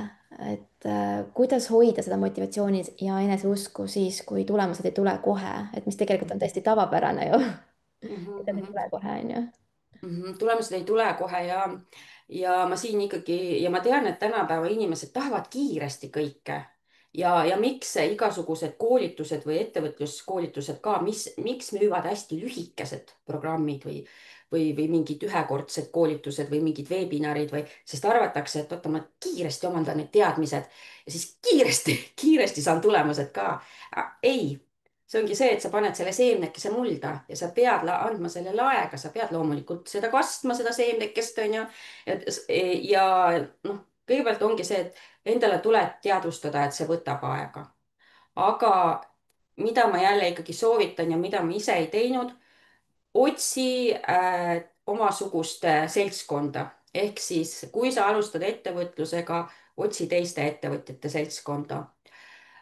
et kuidas hoida seda motivatsiooni ja eneseusku siis, kui tulemused ei tule kohe, et mis tegelikult on täiesti tavapärane ju. Mhm, et need ei mhm. tule kohe, on ju. Tulemused ei tule kohe ja ma siin ikkagi ja ma tean, et tänapäeva inimesed tahavad kiiresti kõike. ja miks igasugused koolitused või ettevõtluskoolitused ka, miks müüvad hästi lühikesed programmid või mingid ühekordsed koolitused või mingid veebinarid või, sest arvatakse, et oota, ma kiiresti omandan need teadmised ja siis kiiresti, kiiresti saan tulemused ka. Ei, see ongi see, et sa paned selle seemnekese mulda ja sa pead andma sellele aega, sa pead loomulikult seda kastma, seda seemnekest, onju. ja noh, kõigepealt ongi see, et endale tuleb teadvustada, et see võtab aega. aga mida ma jälle ikkagi soovitan ja mida ma ise ei teinud, otsi omasugust seltskonda. ehk siis, kui sa alustad ettevõtlusega, otsi teiste ettevõtjate seltskonda.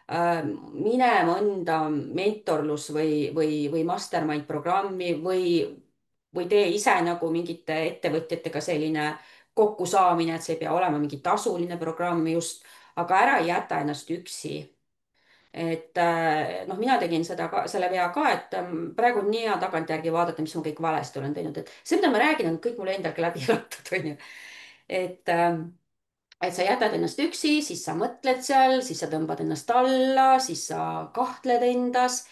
Mine mõnda mentorlus või mastermind programmi või tee ise nagu mingite ettevõtjatega selline kokkusaamine, et see ei pea olema mingi tasuline programm just, aga ära ei jäta ennast üksi. Noh, mina tegin seda ka, selle vea ka, et praegu on nii hea tagantjärgi vaadata, mis ma kõik valesti olen teinud, et see, mida ma räägin, on kõik mul endal ka läbi elatud, onju. et ähm, et sa jätad ennast üksi, siis sa mõtled seal, siis sa tõmbad ennast alla, siis sa kahtled endas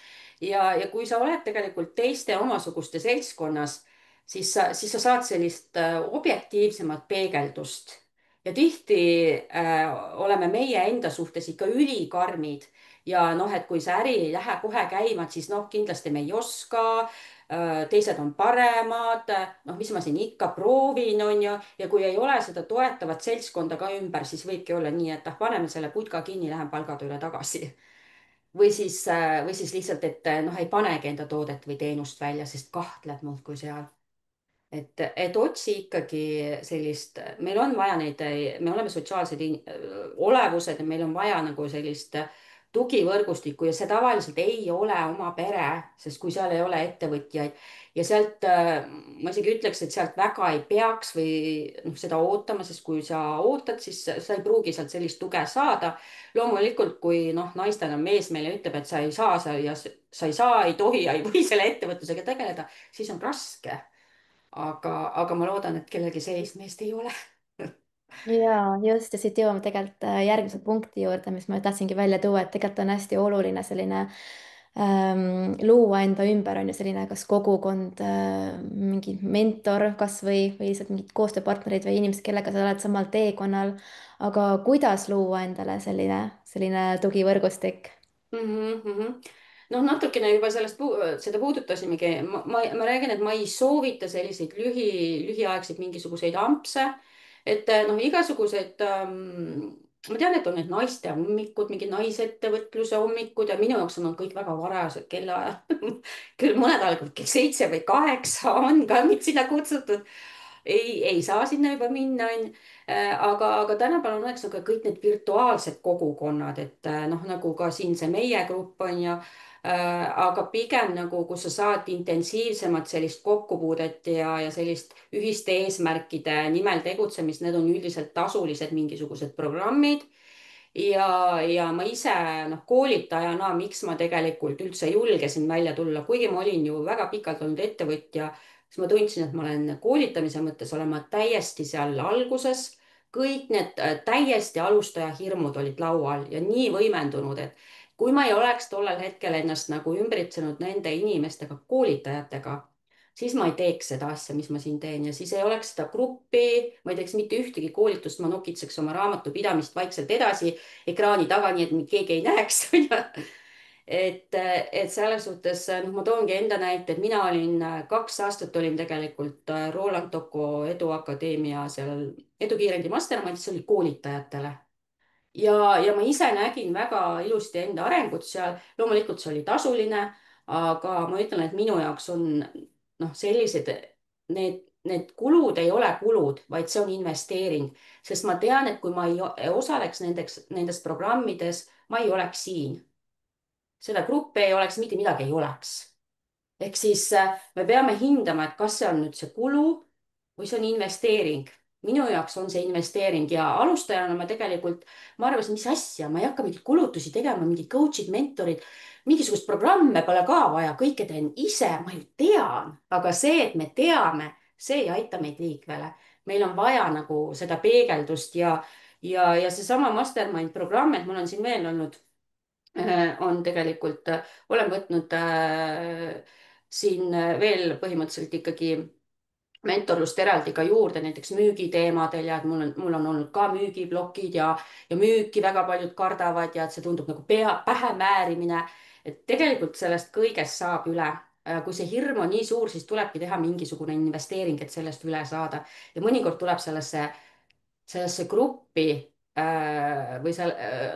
ja kui sa oled tegelikult teiste omasuguste seltskonnas, siis sa saad sellist objektiivsemat peegeldust. ja tihti oleme meie enda suhtes ikka ülikarmid ja noh, et kui see äri ei lähe kohe käima, et siis noh, kindlasti me ei oska, teised on paremad, noh, mis ma siin ikka proovin, on ju, ja kui ei ole seda toetavat seltskonda ka ümber, siis võibki olla nii, et ah, paneme selle putka kinni, lähen palgatööle tagasi. või siis lihtsalt, et noh, ei panegi enda toodet või teenust välja, sest kahtled muudkui seal. et otsi ikkagi sellist, meil on vaja neid, me oleme sotsiaalsed olevused ja meil on vaja nagu sellist tugivõrgustikku ja see tavaliselt ei ole oma pere, sest kui seal ei ole ettevõtjaid ja sealt, ma isegi ütleks, et sealt väga ei peaks või noh, seda ootama, sest kui sa ootad, siis sa ei pruugi sealt sellist tuge saada. loomulikult, kui noh, naistena mees meile ütleb, et sa ei saa sa ei saa, ei tohi ja ei või selle ettevõtlusega tegeleda, siis on raske, aga ma loodan, et kellelgi sellist meest ei ole. ja just, ja siit jõuame tegelikult järgmise punkti juurde, mis ma tahtsingi välja tuua, et tegelikult on hästi oluline selline luua enda ümber on ju selline kas kogukond mingi mentor kasvõi lihtsalt mingid koostööpartnerid või inimesed, kellega sa oled samal teekonnal. aga kuidas luua endale selline tugivõrgustik? Mhm. noh, natukene juba seda puudutasimegi. Ma räägin, et ma ei soovita selliseid lühiaegseid mingisuguseid ampse. noh, igasugused ma tean, et on need naiste hommikud, mingid naisettevõtluse hommikud ja minu jaoks on nad kõik väga varajased kellaajad. küll mõned algavad kell 7 või 8, on ka mind sinna kutsutud. ei saa sinna juba minna, onju. aga tänapäeval on õnneks nagu kõik need virtuaalsed kogukonnad, et noh, nagu ka siin see meie grupp on ju. aga pigem nagu, kus sa saad intensiivsemat sellist kokkupuudet ja sellist ühiste eesmärkide nimel tegutsemist, need on üldiselt tasulised mingisugused programmid. ja ma ise noh, koolitajana, miks ma tegelikult üldse julgesin välja tulla, kuigi ma olin ju väga pikalt olnud ettevõtja, siis ma tundsin, et ma olen koolitamise mõttes olema täiesti seal alguses. kõik need täiesti alustaja hirmud olid laual ja nii võimendunud, et kui ma ei oleks tollel hetkel ennast nagu ümbritsenud nende inimestega, koolitajatega, siis ma ei teeks seda asja, mis ma siin teen ja siis ei oleks seda gruppi, ma ei teeks mitte ühtegi koolitust, ma nokitseks oma raamatupidamist vaikselt edasi ekraani taga, nii et mind keegi ei näeks onju. et selles suhtes noh, ma toongi enda näite, et mina olin 2 aastat olin tegelikult Roland Tocco Eduakadeemia seal edukiirendi mastermindis, see oli koolitajatele ja ma ise nägin väga ilusti enda arengut seal. loomulikult see oli tasuline, aga ma ütlen, et minu jaoks on noh, sellised, need kulud ei ole kulud, vaid see on investeering, sest ma tean, et kui ma ei osaleks nendes programmides, ma ei oleks siin. seda gruppi ei oleks, mitte midagi ei oleks. ehk siis me peame hindama, et kas see on nüüd see kulu või see on investeering. minu jaoks on see investeering ja alustajana ma tegelikult, ma arvasin, mis asja, ma ei hakka mingeid kulutusi tegema, mingid coach'id, mentorid, mingisugust programme pole ka vaja, kõike teen ise, ma ju tean, aga see, et me teame, see ei aita meid liikvele. meil on vaja nagu seda peegeldust ja seesama mastermind programm, et mul on siin veel olnud on tegelikult, olen võtnud siin veel põhimõtteliselt ikkagi mentorlust eraldi ka juurde näiteks müügiteemadel ja et mul on olnud ka müügiblokid ja müüki väga paljud kardavad ja et see tundub nagu pähe määrimine. et tegelikult sellest kõigest saab üle. kui see hirm on nii suur, siis tulebki teha mingisugune investeering, et sellest üle saada. ja mõnikord tuleb sellesse gruppi või seal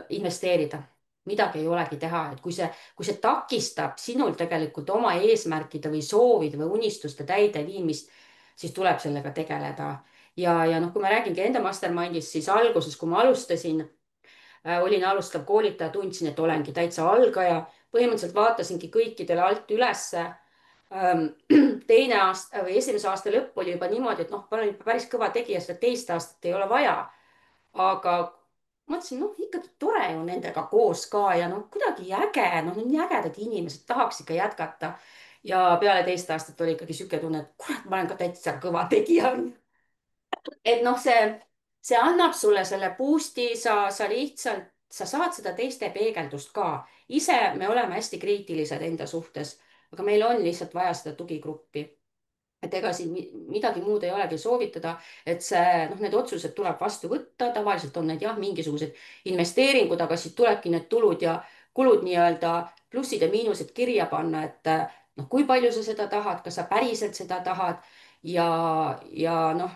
investeerida. midagi ei olegi teha, et kui see takistab sinul tegelikult oma eesmärkide või soovide või unistuste täideviimist, siis tuleb sellega tegeleda. ja noh, kui ma räägingi enda mastermind'ist, siis alguses, kui ma alustasin, olin alustav koolitaja, tundsin, et olengi täitsa algaja. põhimõtteliselt vaatasingi kõikidele alt ülesse. teine aasta või esimese aasta lõpp oli juba niimoodi, et noh, ma olen päris kõva tegija, seda teist aastat ei ole vaja. aga mõtlesin, noh, ikkagi tore ju nendega koos ka ja noh, kuidagi äge, noh, nii ägedad inimesed, tahaks ikka jätkata. ja peale teist aastat oli ikkagi sihuke tunne, et kurat, ma olen ka täitsa kõva tegija. et noh, see annab sulle selle boost'i, sa lihtsalt, sa saad seda teiste peegeldust ka. ise me oleme hästi kriitilised enda suhtes, aga meil on lihtsalt vaja seda tugigruppi. et ega siin midagi muud ei olegi soovitada, et see, noh, need otsused tuleb vastu võtta, tavaliselt on need jah, mingisugused investeeringud, aga siit tulebki need tulud ja kulud nii-öelda plussid ja miinused kirja panna, et noh, kui palju sa seda tahad, kas sa päriselt seda tahad ja noh,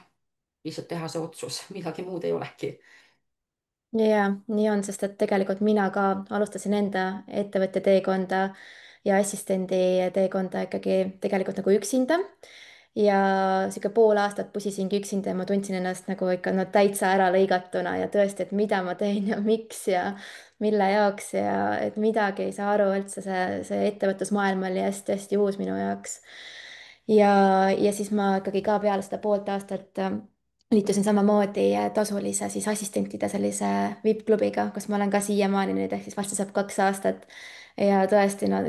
lihtsalt teha see otsus, midagi muud ei olegi. ja nii on, sest et tegelikult mina ka alustasin enda ettevõtja teekonda ja assistendi teekonda ikkagi tegelikult nagu üksinda. ja sihuke pool aastat pusisingi üksinda ja ma tundsin ennast nagu ikka no täitsa ära lõigatuna ja tõesti, et mida ma teen ja miks ja mille jaoks ja et midagi ei saa aru üldse, see ettevõtlusmaailm oli hästi-hästi uus minu jaoks. ja, ja siis ma ikkagi ka peale seda poolt aastat liitusin samamoodi tasulise siis assistentide sellise VIP-klubiga, kus ma olen ka siiamaani nüüd, ehk siis varsti saab 2 aastat. ja tõesti, no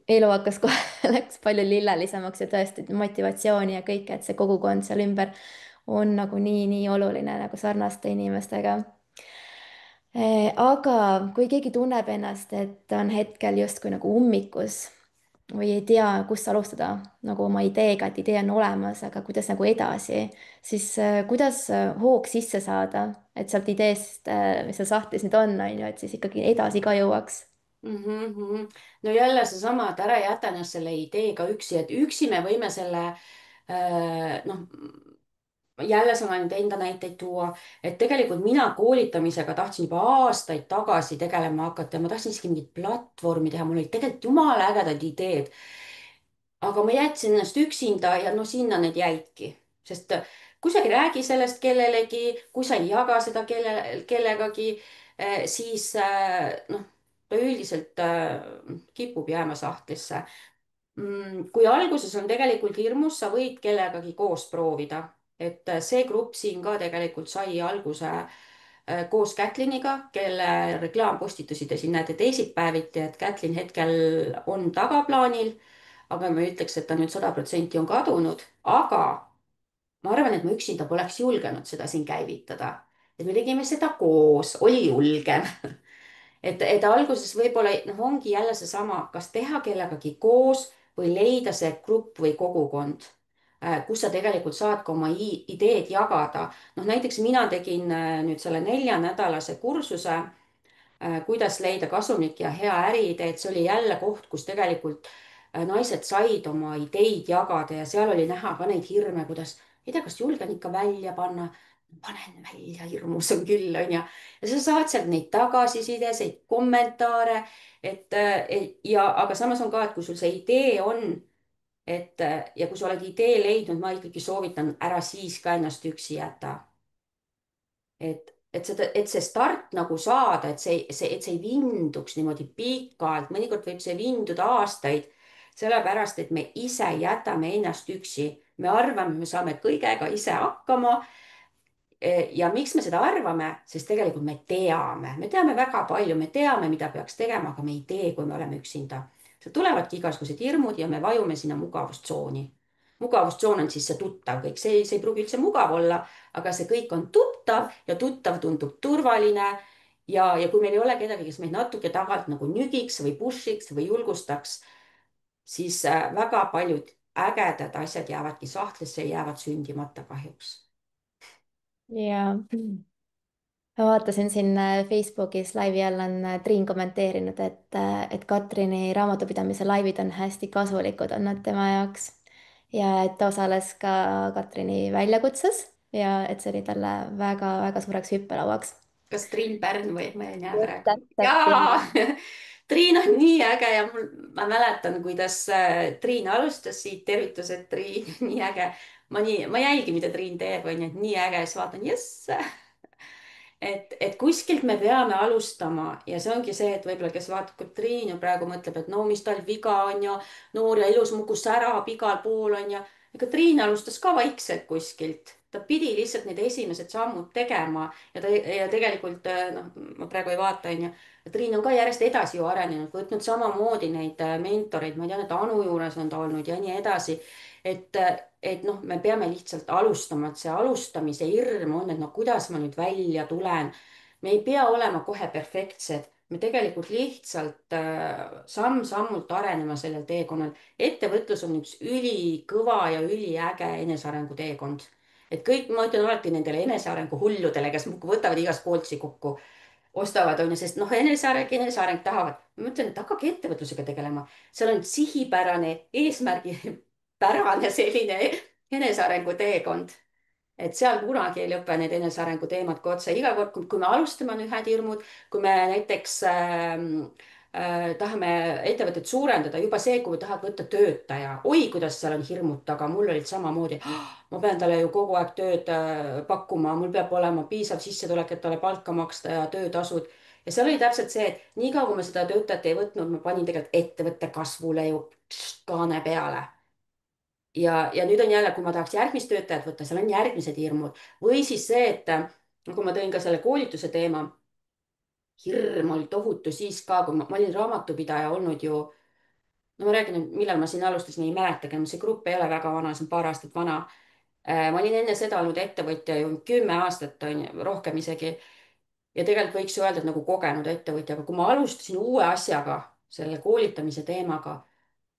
elu hakkas kohe, läks palju lillelisemaks ja tõesti motivatsiooni ja kõike, et see kogukond seal ümber on nagu nii oluline nagu sarnaste inimestega. Aga kui keegi tunneb ennast, et ta on hetkel justkui nagu ummikus või ei tea, kust alustada nagu oma ideega, et idee on olemas, aga kuidas nagu edasi, siis kuidas hoog sisse saada, et sealt ideest, mis seal sahtlis nüüd on ju, et siis ikkagi edasi ka jõuaks. Mhm. no jälle seesama, et ära jäta ennast selle ideega üksi, et üksi me võime selle noh, jälle saan ainult enda näiteid tuua, et tegelikult mina koolitamisega tahtsin juba aastaid tagasi tegelema hakata ja ma tahtsin isegi mingit platvormi teha, mul olid tegelikult jumala ägedad ideed. aga ma jätsin ennast üksinda ja no sinna need jäidki, sest kui sa ei räägi sellest kellelegi, kui sa ei jaga seda kellegagi, siis noh, ta üldiselt kipub jääma sahtlisse. kui alguses on tegelikult hirmus, sa võid kellegagi koos proovida, et see grupp siin ka tegelikult sai alguse koos Kätliniga, kelle reklaampostitusi te siin näete teisipäeviti, et Kätlin hetkel on tagaplaanil, aga ma ei ütleks, et ta nüüd 100% on kadunud, aga ma arvan, et ma üksinda poleks julgenud seda siin käivitada. et me tegime seda koos, oli julgem. et alguses võib-olla noh, ongi jälle seesama, kas teha kellegagi koos või leida see grupp või kogukond, kus sa tegelikult saad ka oma ideed jagada. noh, näiteks mina tegin nüüd selle 4-nädalase kursuse, kuidas leida kasumlik ja hea äriidee, et see oli jälle koht, kus tegelikult naised said oma ideid jagada ja seal oli näha ka neid hirme, kuidas, ei tea, kas julgen ikka välja panna. panen välja, hirmus on küll, onju. ja sa saad sealt neid tagasisidesid, kommentaare, ja aga samas on ka, et kui sul see idee on, ja kui sa oled idee leidnud, ma ikkagi soovitan, ära siis ka ennast üksi jäta. et see start nagu saada, et see ei vinduks niimoodi pikalt, mõnikord võib see vinduda aastaid, sellepärast et me ise jätame ennast üksi. me arvame, me saame kõigega ise hakkama. Ja miks me seda arvame, sest tegelikult me teame väga palju, me teame, mida peaks tegema, aga me ei tee, kui me oleme üksinda. sealt tulevadki igasugused hirmud ja me vajume sinna mugavustsooni. mugavustsoon on siis see tuttav kõik, see ei pruugi üldse mugav olla, aga see kõik on tuttav ja tuttav tundub turvaline. ja kui meil ei ole kedagi, kes meid natuke tagant nagu nügiks või push'iks või julgustaks, siis väga paljud ägedad asjad jäävadki sahtlisse ja jäävad sündimata kahjuks. ja ma vaatasin siin Facebookis laivi all on Triin kommenteerinud, et Katrini raamatupidamise laivid on hästi kasulikud olnud tema jaoks. Ja et ta osales ka Katrini väljakutses ja et see oli talle väga-väga suureks hüppelauaks. Kas Triin Pärn või ma ei näe just praegu. täpselt Triin jaa, Pärn. Triin on nii äge ja ma mäletan, kuidas Triin alustas siit, tervitused Triin, nii äge. Ma ei jälgi, mida Triin teeb, onju, et nii äge, siis vaatan, jess. et kuskilt me peame alustama ja see ongi see, et võib-olla, kes vaatab Katriin ja praegu mõtleb, et no mis tal viga on ja noor ja ilus muudkui särab igal pool on ja Katriin alustas ka vaikselt kuskilt. ta pidi lihtsalt need esimesed sammud tegema ja tegelikult noh, ma praegu ei vaata, onju. Triin on ka järjest edasi ju arenenud, võtnud samamoodi neid mentoreid, ma tean, et Anu juures on ta olnud ja nii edasi. et et noh, me peame lihtsalt alustama, et see alustamise hirm on, et no kuidas ma nüüd välja tulen. me ei pea olema kohe perfektsed, me tegelikult lihtsalt samm-sammult arenema sellel teekonnal. ettevõtlus on üks ülikõva ja üliäge enesearengu teekond. et kõik, ma ütlen alati nendele enesearengu hulludele, kes muudkui võtavad igast koolitsi kokku, ostavad, onju, sest noh, eneseareng tahavad. ma ütlen, et hakake ettevõtlusega tegelema, seal on sihipärane, eesmärgipärane selline enesearengu teekond, et seal kunagi ei lõpe need enesearengu teemad ka otsa. iga kord, kui me alustame, on ühed hirmud, kui me näiteks tahame ettevõtet suurendada, juba see, kui tahad võtta töötaja, oi, kuidas seal on hirmud taga, mul olid samamoodi. ma pean talle ju kogu aeg tööd pakkuma, mul peab olema piisav sissetulek, et talle palka maksta ja töötasud. ja seal oli täpselt see, et niikaua kui me seda töötajat ei võtnud, ma panin tegelikult ettevõtte kasvule ju kaane peale ja nüüd on jälle, kui ma tahaks järgmist töötajat võtta, seal on järgmised hirmud või siis see, et nagu ma tõin ka selle koolituse teema, hirm oli tohutu siis ka, kui ma olin raamatupidaja olnud ju. No ma räägin, et millal ma siin alustasin, ei mäletagi, see grupp ei ole väga vana, see on paar aastat vana. ma olin enne seda olnud ettevõtja ju 10 aastat on ju, rohkem isegi. ja tegelikult võiks ju öelda, et nagu kogenud ettevõtja, aga kui ma alustasin uue asjaga, selle koolitamise teemaga,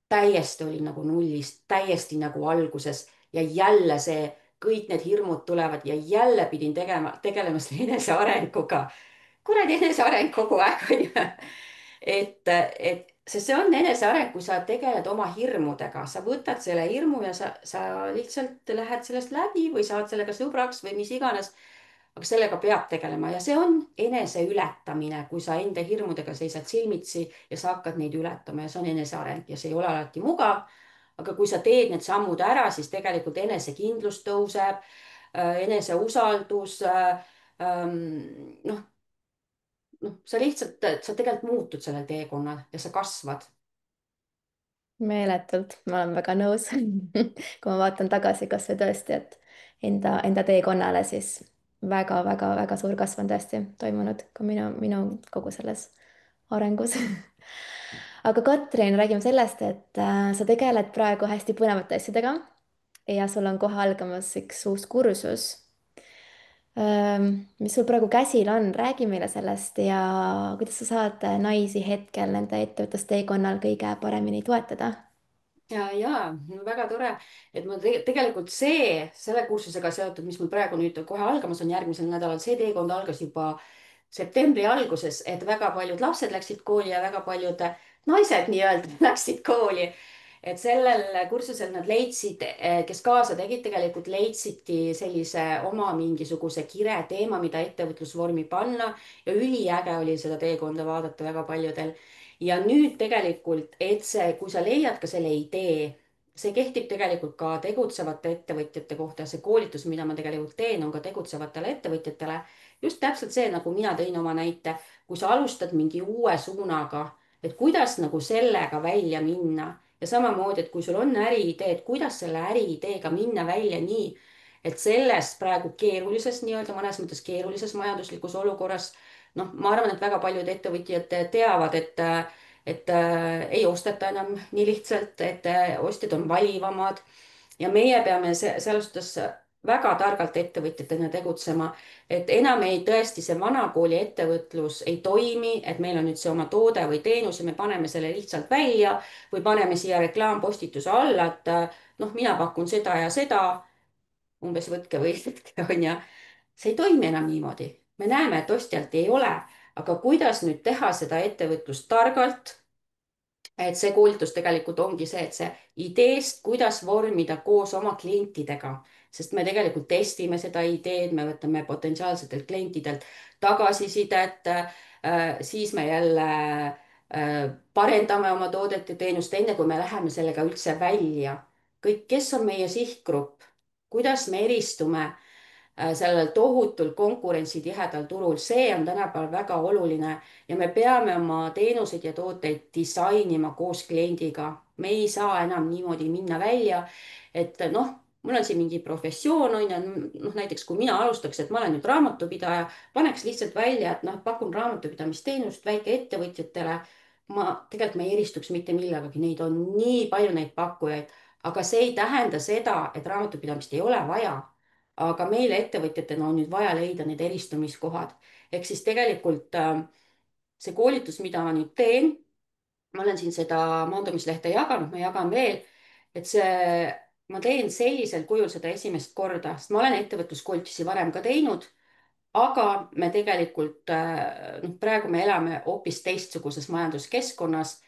täiesti olin nagu nullist, täiesti nagu alguses ja jälle see, kõik need hirmud tulevad ja jälle pidin tegelema selle enesearenguga. kuradi eneseareng kogu aeg on ju. Sest see on eneseareng, kui sa tegeled oma hirmudega, sa võtad selle hirmu ja sa lihtsalt lähed sellest läbi või saad sellega sõbraks või mis iganes. aga sellega peab tegelema ja see on eneseületamine, kui sa enda hirmudega seisad silmitsi ja sa hakkad neid ületama ja see on eneseareng ja see ei ole alati mugav. aga kui sa teed need sammud ära, siis tegelikult enesekindlus tõuseb, eneseusaldus. Noh, sa lihtsalt, sa tegelikult muutud sellel teekonnal ja sa kasvad. meeletult, ma olen väga nõus. kui ma vaatan tagasi kasvõi tõesti, et enda teekonnale, siis väga-väga-väga suur kasv on tõesti toimunud ka minu kogu selles arengus. aga Katrin, räägime sellest, et sa tegeled praegu hästi põnevate asjadega ja sul on kohe algamas üks uus kursus. Mis sul praegu käsil on, räägi meile sellest ja kuidas sa saad naisi hetkel nende ettevõtlusteekonnal kõige paremini toetada? ja väga tore, et mul tegelikult selle kursusega seotud, mis mul praegu nüüd kohe algamas on järgmisel nädalal, see teekond algas juba septembri alguses, et väga paljud lapsed läksid kooli ja väga paljud naised nii-öelda läksid kooli. et sellel kursusel nad leidsid, kes kaasa tegid, tegelikult leidsidki sellise oma mingisuguse kire teema, mida ettevõtlusvormi panna ja üliäge oli seda teekonda vaadata väga paljudel. ja nüüd tegelikult, et see, kui sa leiad ka selle idee, see kehtib tegelikult ka tegutsevate ettevõtjate kohta, see koolitus, mida ma tegelikult teen, on ka tegutsevatele ettevõtjatele. just täpselt see, nagu mina tõin oma näite, kui sa alustad mingi uue suunaga, et kuidas nagu sellega välja minna ja samamoodi, et kui sul on äriidee, et kuidas selle äriideega minna välja nii, et selles praegu keerulises, nii-öelda mõnes mõttes keerulises majanduslikus olukorras, noh, ma arvan, et väga paljud ettevõtjad teavad, et ei osteta enam nii lihtsalt, et ostjad on valivamad ja meie peame selles suhtes väga targalt ettevõtjatena tegutsema, et enam ei, tõesti see vanakooli ettevõtlus ei toimi, et meil on nüüd see oma toode või teenus ja me paneme selle lihtsalt välja või paneme siia reklaampostituse alla, et noh, mina pakun seda ja seda, umbes võtke või võtke, on ju. See ei toimi enam niimoodi. me näeme, et ostjalt ei ole, aga kuidas nüüd teha seda ettevõtlust targalt, et see koolitus tegelikult ongi see, et see ideest, kuidas vormida koos oma klientidega, sest me tegelikult testime seda ideed, me võtame potentsiaalsetelt klientidelt tagasisidet, siis me jälle parendame oma toodet ja teenust, enne kui me läheme sellega üldse välja. kõik, kes on meie sihtgrupp, kuidas me eristume sellel tohutul konkurentsitihedal turul, see on tänapäeval väga oluline ja me peame oma teenuseid ja tooteid disainima koos kliendiga. me ei saa enam niimoodi minna välja, et noh, mul on siin mingi professioon on ju, noh näiteks kui mina alustaks, et ma olen nüüd raamatupidaja, paneks lihtsalt välja, et noh, pakun raamatupidamisteenust väikeettevõtjatele. tegelikult ma ei eristuks mitte millegagi, neid on nii palju neid pakkujaid, aga see ei tähenda seda, et raamatupidamist ei ole vaja, aga meile ettevõtjatena on nüüd vaja leida need eristumiskohad. ehk siis tegelikult see koolitus, mida ma nüüd teen, ma olen siin seda maandumislehte jaganud, ma jagan veel, et see, ma teen sellisel kujul seda esimest korda, sest ma olen ettevõtluskoolitusi varem ka teinud, aga me tegelikult noh, praegu me elame hoopis teistsuguses majanduskeskkonnas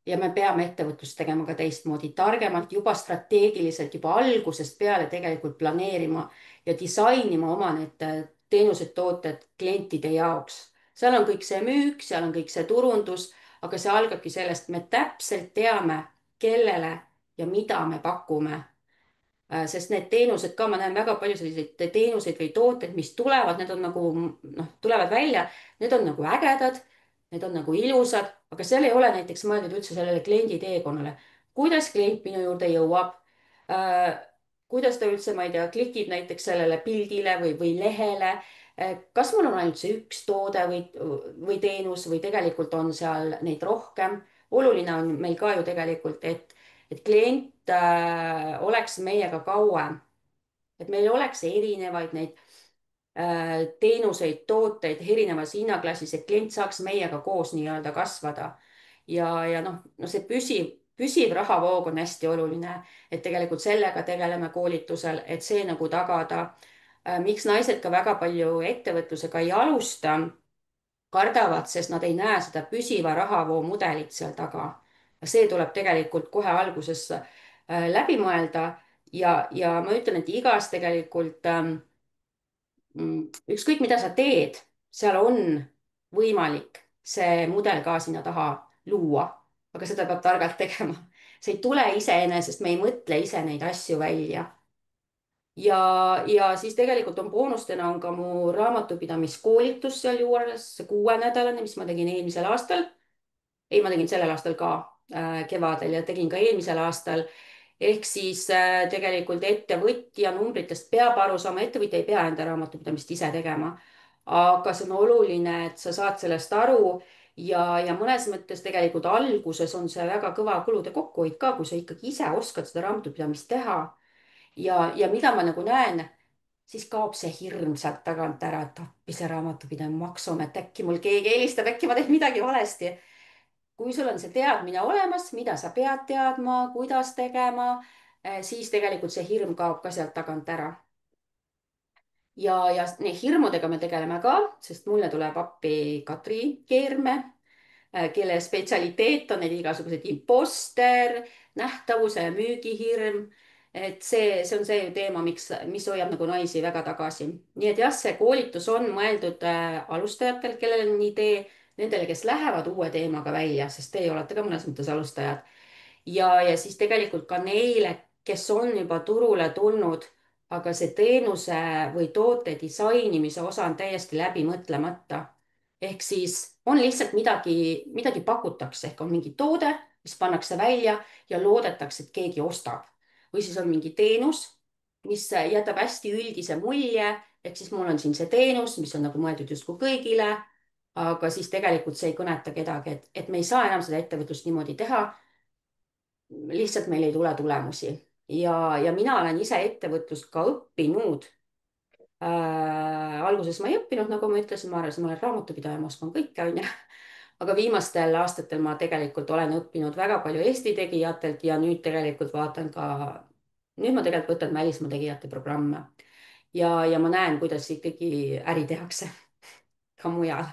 ja me peame ettevõtlust tegema ka teistmoodi, targemalt, juba strateegiliselt, juba algusest peale tegelikult planeerima ja disainima oma need teenused, tooted klientide jaoks. seal on kõik see müük, seal on kõik see turundus, aga see algabki sellest, me täpselt teame, kellele ja mida me pakume. Sest need teenused ka, ma näen väga palju selliseid teenuseid või tooteid, mis tulevad, need on nagu noh, tulevad välja, need on nagu ägedad, need on nagu ilusad, aga seal ei ole näiteks mõeldud üldse sellele kliendi teekonnale. kuidas klient minu juurde jõuab? kuidas ta üldse, ma ei tea, klikib näiteks sellele pildile või lehele? kas mul on ainult see üks toode või teenus või tegelikult on seal neid rohkem? oluline on meil ka ju tegelikult, et klient oleks meiega kauem, et meil oleks erinevaid neid teenuseid, tooteid erinevas hinnaklassis, et klient saaks meiega koos nii-öelda kasvada. ja noh, no see püsiv rahavoog on hästi oluline, et tegelikult sellega tegeleme koolitusel, et see nagu tagada. miks naised ka väga palju ettevõtlusega ei alusta, kardavad, sest nad ei näe seda püsiva rahavoo mudelit seal taga. see tuleb tegelikult kohe alguses läbi mõelda ja ma ütlen, et igas tegelikult ükskõik, mida sa teed, seal on võimalik see mudel ka sinna taha luua, aga seda peab targalt tegema. see ei tule iseenesest, me ei mõtle ise neid asju välja. ja siis tegelikult on boonustena on ka mu raamatupidamiskoolitus sealjuures, see 6-nädalane, mis ma tegin eelmisel aastal. ei, ma tegin sellel aastal ka kevadel ja tegin ka eelmisel aastal. ehk siis tegelikult ettevõtja numbritest peab aru saama, ettevõtja ei pea enda raamatupidamist ise tegema. aga see on oluline, et sa saad sellest aru ja mõnes mõttes tegelikult alguses on see väga kõva kulude kokkuhoid ka, kui sa ikkagi ise oskad seda raamatupidamist teha. ja mida ma nagu näen, siis kaob see hirm sealt tagant ära, et appi see raamatupidaja maksuamet, äkki mul keegi helistab, äkki ma teen midagi valesti. kui sul on see teadmine olemas, mida sa pead teadma, kuidas tegema, siis tegelikult see hirm kaob ka sealt tagant ära. ja neid hirmudega me tegeleme ka, sest mulle tuleb appi Katri Keerme, kelle spetsialiteet on need igasugused imposter, nähtavuse ja müügihirm. et see on see teema, mis hoiab nagu naisi väga tagasi. nii et jah, see koolitus on mõeldud alustajatele, kellel on idee, nendele, kes lähevad uue teemaga välja, sest teie olete ka mõnes mõttes alustajad. ja siis tegelikult ka neile, kes on juba turule tulnud, aga see teenuse või toote disainimise osa on täiesti läbi mõtlemata. ehk siis on lihtsalt midagi pakutakse, ehk on mingi toode, mis pannakse välja ja loodetakse, et keegi ostab. või siis on mingi teenus, mis jätab hästi üldise mulje, ehk siis mul on siin see teenus, mis on nagu mõeldud justkui kõigile, aga siis tegelikult see ei kõneta kedagi, et me ei saa enam seda ettevõtlust niimoodi teha. lihtsalt meil ei tule tulemusi. ja mina olen ise ettevõtlust ka õppinud. Alguses ma ei õppinud, nagu ma ütlesin, ma arvasin, ma olen raamatupidaja, ma oskan kõike, onju. aga viimastel aastatel ma tegelikult olen õppinud väga palju Eesti tegijatelt ja nüüd tegelikult vaatan ka, nüüd ma tegelikult võtan välismaa tegijate programme ja ma näen, kuidas ikkagi äri tehakse ka mujal.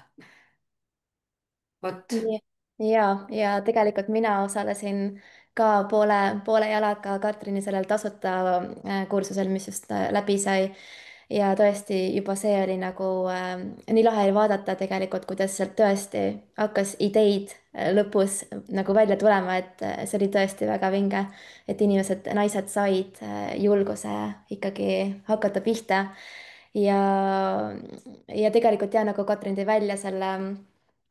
vot. Nii. Ja tegelikult mina osalesin ka poole jalaga Katrini sellel tasuta kursusel, mis just läbi sai. ja tõesti juba see oli nagu nii lahe oli vaadata tegelikult, kuidas sealt tõesti hakkas ideid lõpus nagu välja tulema, et see oli tõesti väga vinge, et inimesed, naised said julguse ikkagi hakata pihta ja, ja tegelikult ja nagu Katrin tõi välja selle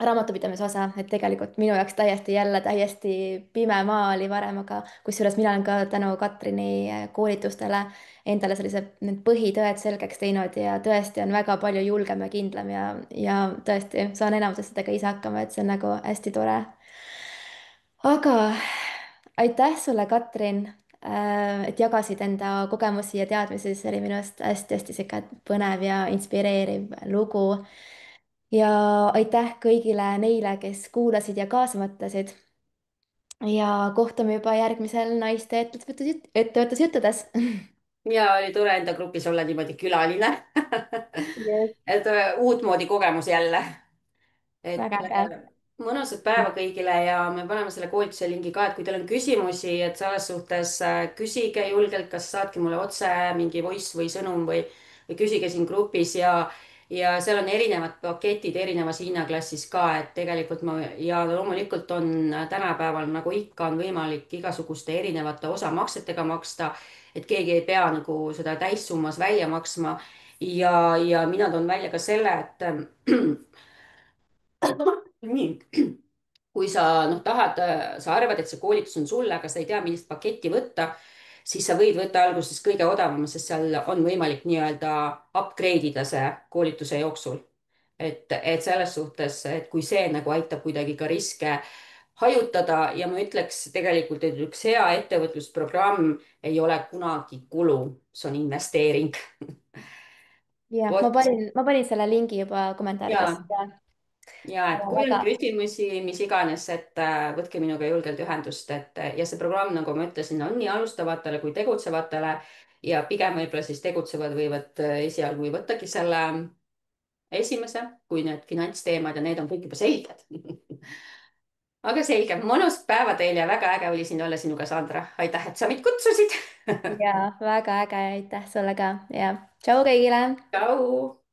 raamatupidamise osa, et tegelikult minu jaoks täiesti pime maa oli varem, aga kusjuures mina olen ka tänu Katrini koolitustele endale sellised need põhitõed selgeks teinud ja tõesti on väga palju julgem ja kindlam ja tõesti saan enamuses sellega ise hakkama, et see on nagu hästi tore. aga aitäh sulle, Katrin, et jagasid enda kogemusi ja teadmisi, see oli minu arust hästi-hästi sihuke põnev ja inspireeriv lugu. ja aitäh kõigile neile, kes kuulasid ja kaasa mõtlesid. ja kohtume juba järgmisel naiste ettevõtlusjuttudes. ja oli tore enda grupis olla niimoodi külaline Yes. et uutmoodi kogemus jälle. et väga äge. mõnusat päeva kõigile ja me paneme selle koolituse lingi ka, et kui teil on küsimusi, et selles suhtes küsige julgelt, kas saatke mulle otse mingi voice või sõnum või küsige siin grupis ja seal on erinevad paketid erinevas hinnaklassis ka, et tegelikult ma ja loomulikult on tänapäeval nagu ikka on võimalik igasuguste erinevate osamaksetega maksta, et keegi ei pea nagu seda täissummas välja maksma ja mina toon välja ka selle, et nii, kui sa noh, tahad, sa arvad, et see koolitus on sulle, aga sa ei tea, millist paketti võtta, siis sa võid võtta alguses kõige odavama, sest seal on võimalik nii-öelda upgrade ida see koolituse jooksul. et selles suhtes, et kui see nagu aitab kuidagi ka riske hajutada ja ma ütleks tegelikult, et üks hea ettevõtlusprogramm ei ole kunagi kulu, see on investeering. ja vot. ma panin selle lingi juba kommentaaridesse ja ja ja et kui on väga küsimusi, mis iganes, et võtke minuga julgelt ühendust, et ja see programm, nagu ma ütlesin, on nii alustavatele kui tegutsevatele ja pigem võib-olla siis tegutsevad võivad esialgu ei võttagi selle esimese, kui need finantsteemad ja need on kõik juba selged. aga selge, mõnusat päeva teile ja väga äge oli siin olla sinuga, Sandra. aitäh, et sa mind kutsusid. ja väga äge, aitäh sulle ka ja tšau kõigile. tšau.